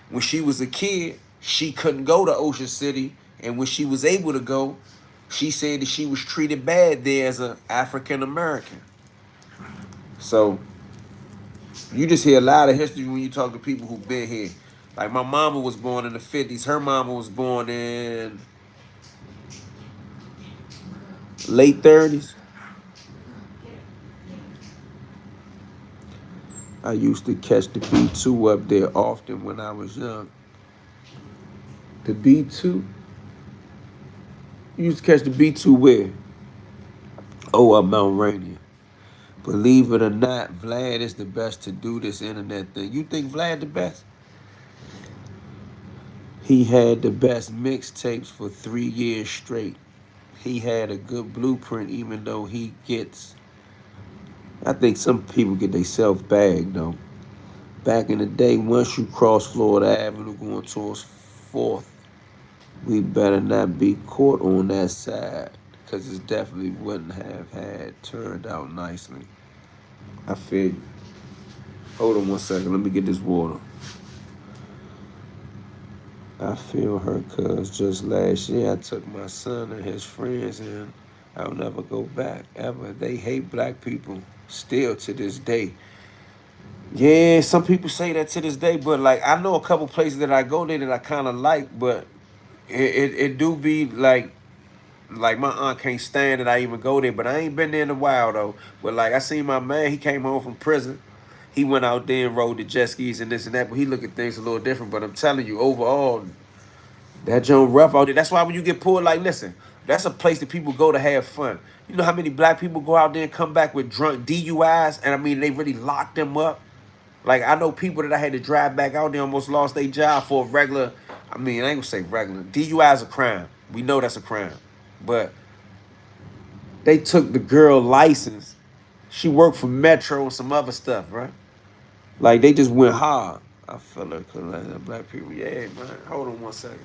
B: when she was a kid, she couldn't go to Ocean City, and when she was able to go, she said that she was treated bad there as an African American. So you just hear a lot of history when you talk to people who've been here. Like my mama was born in the 50s. Her mama was born in late 30s. I used to catch the B2 up there often when I was young. The B2? You used to catch the B2 where? Oh, up Mount Rainier. Believe it or not, Vlad is the best to do this internet thing. You think Vlad the best? He had the best mixtapes for 3 years straight. He had a good blueprint, even though he gets. I think some people get themselves bagged though. Back in the day, once you cross Florida Avenue going towards 4th, we better not be caught on that side, because it definitely wouldn't have had turned out nicely. I feel you. Hold on one second. Let me get this water. I feel her, cuz just last year I took my son and his friends and I'll never go back, ever. They hate black people still to this day. Yeah, some people say that to this day, but like I know a couple places that I go there that I kind of like, but it do be like my aunt can't stand that I even go there, but I ain't been there in a while though. But like I seen my man, he came home from prison. He went out there and rode the jet skis and this and that, but he look at things a little different. But I'm telling you, overall, that Joan rough out there. That's why when you get pulled, like, listen, that's a place that people go to have fun. You know how many black people go out there and come back with drunk DUIs, and I mean they really lock them up. Like I know people that I had to drive back out there almost lost their job for a regular. I mean I ain't gonna say regular. DUI is a crime. We know that's a crime, but they took the girl license. She worked for Metro and some other stuff, right? Like they just went hard. I feel like black people. Yeah, man. Hold on one second.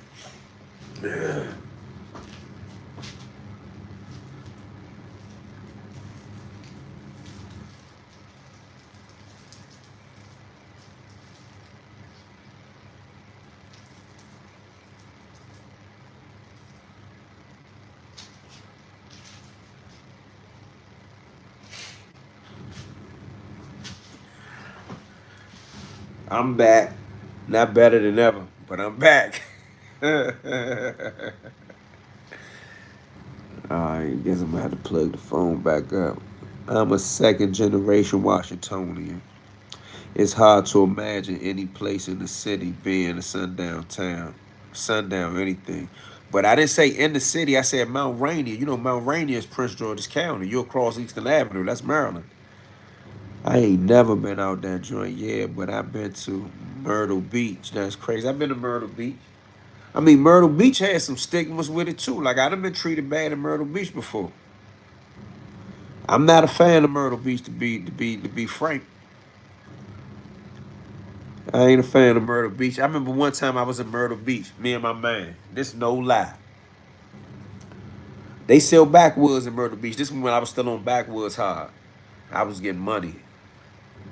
B: I'm back. Not better than ever, but I'm back. Alright, guess I'm gonna have to plug the phone back up. I'm a second generation Washingtonian. It's hard to imagine any place in the city being a sundown town. Sundown, anything. But I didn't say in the city, I said Mount Rainier. You know, Mount Rainier is Prince George's County. You're across Eastern Avenue. That's Maryland. I ain't never been out that joint, yeah, but I've been to Myrtle Beach. That's crazy. I've been to Myrtle Beach. I mean, Myrtle Beach has some stigmas with it too. Like I done been treated bad in Myrtle Beach before. I'm not a fan of Myrtle Beach to be frank. I ain't a fan of Myrtle Beach. I remember one time I was in Myrtle Beach, me and my man. This no lie. They sell backwoods in Myrtle Beach. This is when I was still on backwoods hard. I was getting money.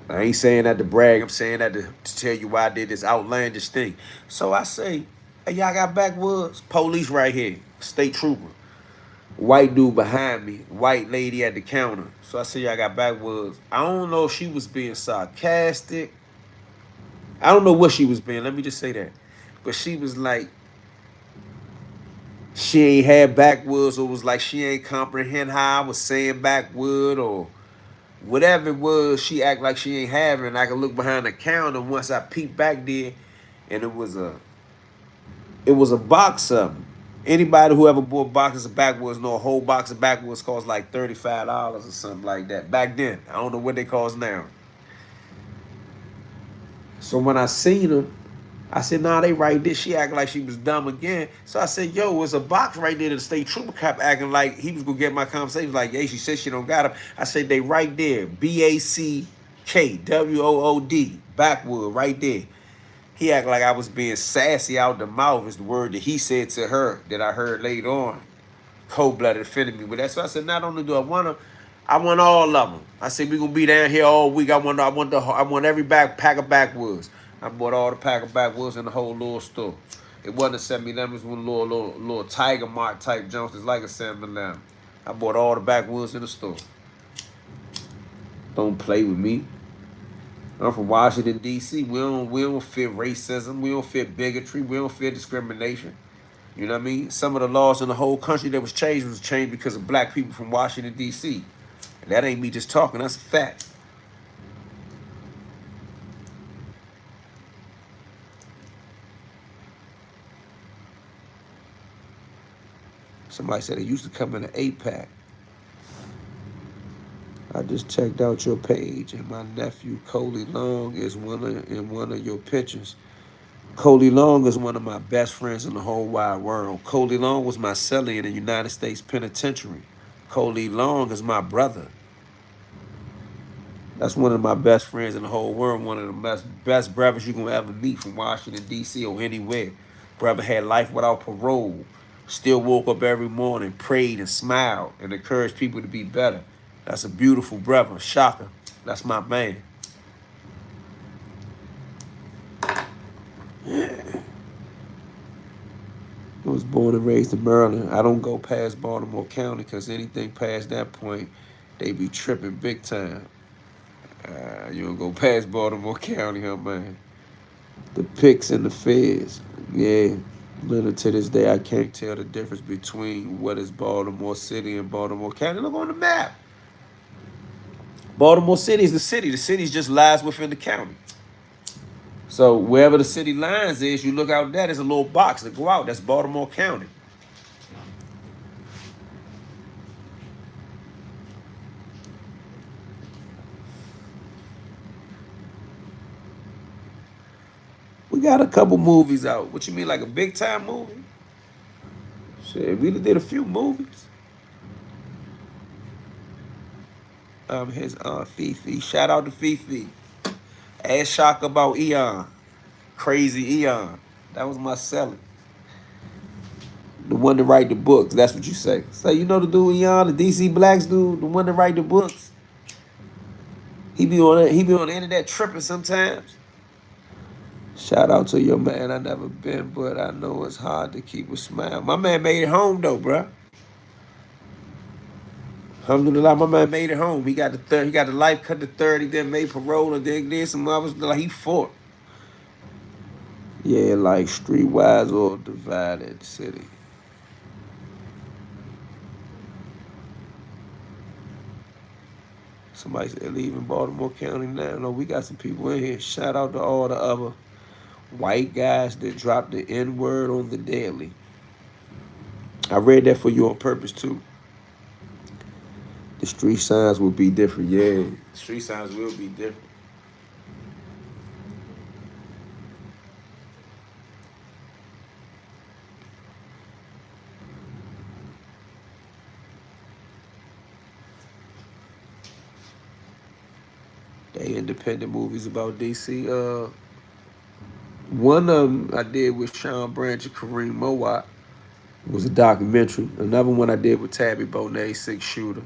B: I ain't saying that to brag. I'm saying that to tell you why I did this outlandish thing. So I say, hey, y'all got backwoods? Police right here. State trooper. White dude behind me. White lady at the counter. So I say, y'all got backwoods. I don't know if she was being sarcastic. I don't know what she was being. Let me just say that. But she was like, she ain't had backwoods, or was like she ain't comprehend how I was saying backwood, or whatever it was. She act like she ain't having. I could look behind the counter once I peeped back there, and it was a box of them. Anybody who ever bought boxes of backwoods know a whole box of backwoods cost like $35 or something like that. Back then, I don't know what they cost now. So when I seen them, I said, nah, they right there. She acting like she was dumb again. So I said, yo, it's a box right there. The state trooper kept acting like he was going to get my conversation. Like, yeah, she said she don't got him. I said, they right there. BACKWOOD. Backwood, right there. He acted like I was being sassy out the mouth is the word that he said to her that I heard later on. Cold-blooded offended me with that. So I said, not only do I want them, I want all of them. I said, we gonna be down here all week. I want every pack of backwoods. I bought all the pack of backwoods in the whole little store. It wasn't a 7-Eleven, it was one little Tiger Mart type Jones. It's like a 7-Eleven. I bought all the backwoods in the store. Don't play with me. I'm from Washington, D.C. We don't fit racism. We don't fit bigotry. We don't fit discrimination. You know what I mean? Some of the laws in the whole country that was changed because of black people from Washington, D.C. And that ain't me just talking. That's a fact. Somebody said it used to come in an 8-pack. I just checked out your page, and my nephew Coley Long is in one of your pictures. Coley Long is one of my best friends in the whole wide world. Coley Long was my cellie in the United States Penitentiary. Coley Long is my brother. That's one of my best friends in the whole world. One of the best brothers you can ever meet from Washington, D.C. or anywhere. Brother had life without parole. Still woke up every morning, prayed and smiled and encouraged people to be better. That's a beautiful brother. Shaka. That's my man. I was born and raised in Maryland. I don't go past Baltimore County because anything past that point, they be tripping big time. You don't go past Baltimore County, huh, man? The picks and the feds. Yeah. Little to this day, I can't tell the difference between what is Baltimore City and Baltimore County. Look on the map. Baltimore City is the city. The city just lies within the county. So wherever the city lines is, you look out there, there's a little box that go out. That's Baltimore County. We got a couple movies out. What you mean, like a big time movie? Shit, we did a few movies. His aunt Fifi. Shout out to Fifi. Ask Shock about Eon. Crazy Eon. That was my selling. The one that write the books. That's what you say. So you know the dude Eon, the DC Blacks dude, the one that write the books. He be on the internet tripping sometimes. Shout out to your man. I never been, but I know it's hard to keep a smile. My man made it home though, bruh. Alhamdulillah, my man made it home. He got the third. He got the life cut to 30. Then made parole and then did some others. Like he fought.
A: Yeah, like streetwise or divided city. Somebody said leaving Baltimore County now. No, we got some people in here. Shout out to all the other white guys that dropped the N word on the daily. I read that for you on purpose too. The street signs will be different. Yeah, street signs will be different. They independent movies about DC. One of them I did with Sean Branch and Kareem Mowat was a documentary. Another one I did with Tabby Bonet, Six Shooter.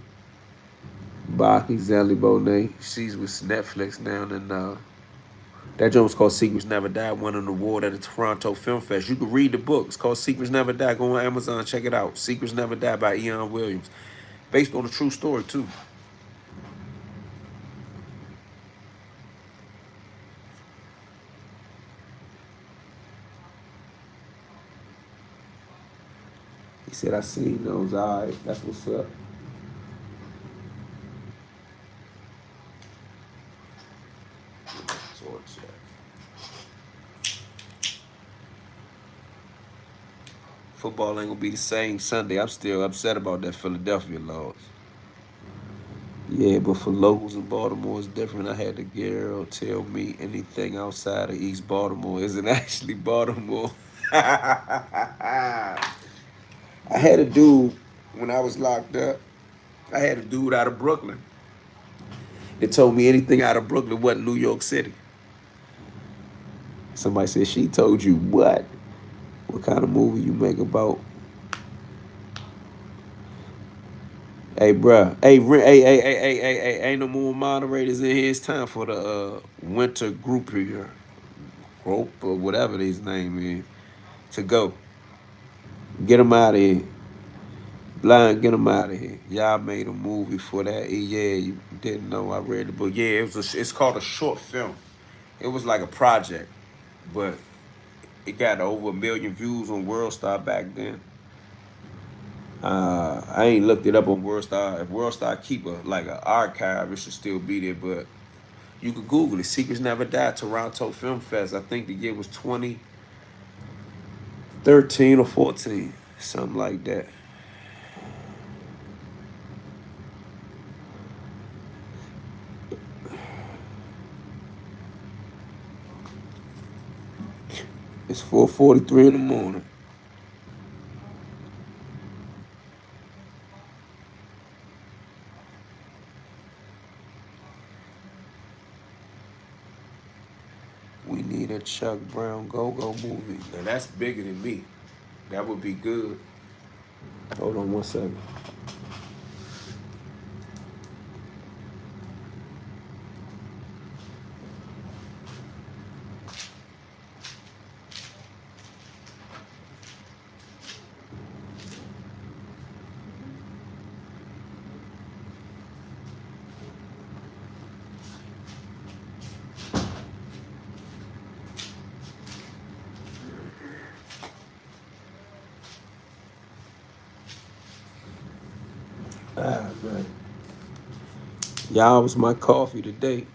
A: Baki Zelly Bonet. She's with Netflix now, and that joint was called Secrets Never Die. Won an award at the Toronto Film Fest. You can read the book. It's called Secrets Never Die. Go on Amazon, check it out. Secrets Never Die by Eon Williams, based on a true story too. He said, I seen those. All right, that's what's up. Football ain't gonna be the same Sunday. I'm still upset about that Philadelphia loss. Yeah, but for locals in Baltimore, it's different. I had the girl tell me anything outside of East Baltimore isn't actually Baltimore. I had a dude when I was locked up. I had a dude out of Brooklyn that told me anything out of Brooklyn wasn't New York City. Somebody said, she told you what? What kind of movie you make about? Hey, bruh. Hey, ain't no more moderators in here. It's time for the winter group here. Group or whatever his name is. To go. Get them out of here. Blind, get them out of here. Y'all made a movie for that. Yeah, you didn't know. I read the book. Yeah, it's called a short film. It was like a project, but it got over 1 million views on WorldStar back then. I ain't looked it up on WorldStar. If WorldStar keep like an archive, it should still be there. But you could Google it. Secrets Never Die. Toronto Film Fest. I think the year was 2013 or 14, something like that. It's 4:43 in the morning. We need a Chuck Brown Go-Go movie. Now that's bigger than me. That would be good. Hold on 1 second. Man. Y'all was my coffee today.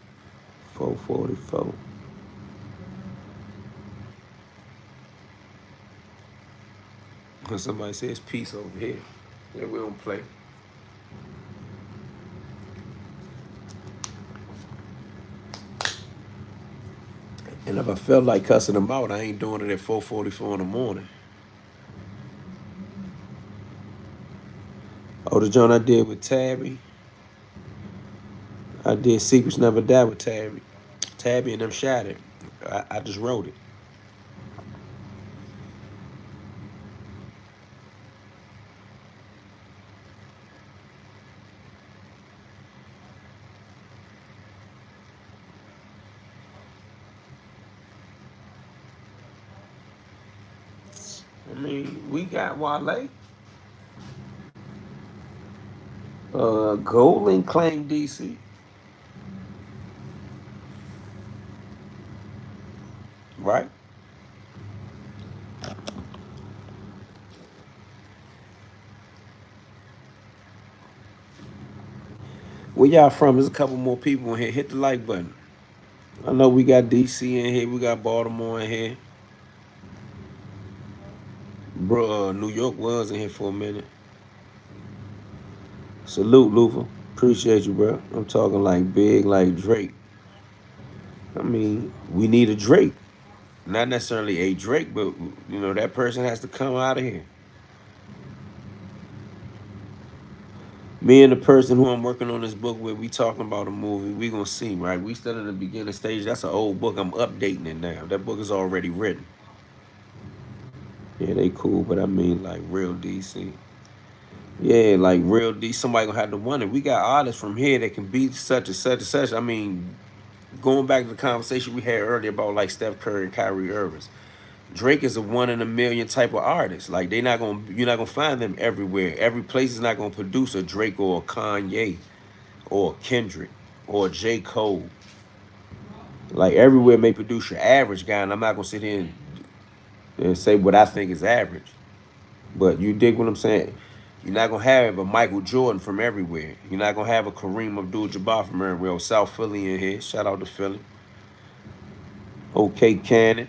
A: 4:44. And somebody says peace over here. Yeah, we don't play. And if I felt like cussing them out, I ain't doing it at 4:44 in the morning. Oh, the joint I did with Tabby. I did Secrets Never Die with Tabby. Tabby and them shot it. I just wrote it. I mean, we got Wale. Golding claimed DC, right?
B: Where y'all from? There's a couple more people in here. Hit the like button. I know we got DC in here. We got Baltimore in here. Bro, New York was in here for a minute. Salute, Lufa. Appreciate you, bro. I'm talking like big, like Drake. I mean, we need a Drake. Not necessarily a Drake, but you know that person has to come out of here. Me and the person who I'm working on this book with, we talking about a movie. We gonna see, right? We still in the beginning stage. That's an old book. I'm updating it now. That book is already written. Yeah, they cool, but I mean like real DC. Yeah, like real D. Somebody gonna have to wonder. We got artists from here that can beat such and such and such. I mean, going back to the conversation we had earlier about like Steph Curry and Kyrie Irving. Drake is a one in a million type of artist. Like you're not gonna find them everywhere. Every place is not gonna produce a Drake or a Kanye or a Kendrick or a J. Cole. Like everywhere may produce your average guy, and I'm not gonna sit here and say what I think is average. But you dig what I'm saying? You're not gonna have a Michael Jordan from everywhere. You're not gonna have a Kareem Abdul-Jabbar from everywhere. Or South Philly in here. Shout out to Philly. Okay, Cannon.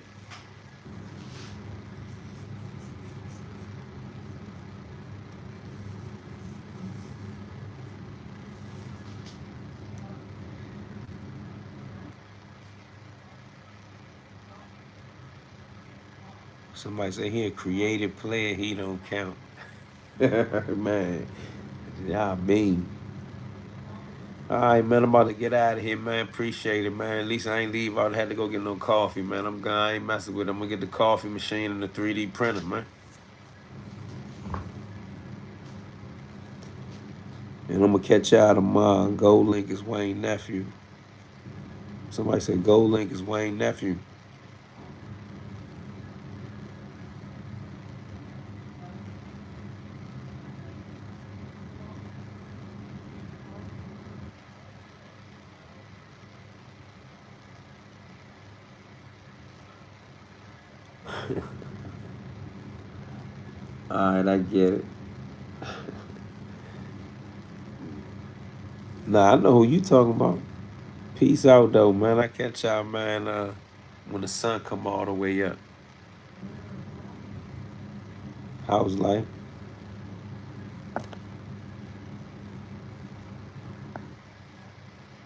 B: Somebody say he a creative player. He don't count. Man, y'all mean. All right, man. I'm about to get out of here, man. Appreciate it, man. At least I ain't leave out. I had to go get no coffee, man. I'm gone. I ain't messing with it. I'm gonna get the coffee machine and the 3D printer, man. And I'm gonna catch y'all tomorrow. Gold Link is Wayne nephew. Somebody said Gold Link is Wayne nephew. All right, I get it. Nah, I know who you talking about. Peace out, though, man. I catch y'all, man, when the sun come all the way up. How's life?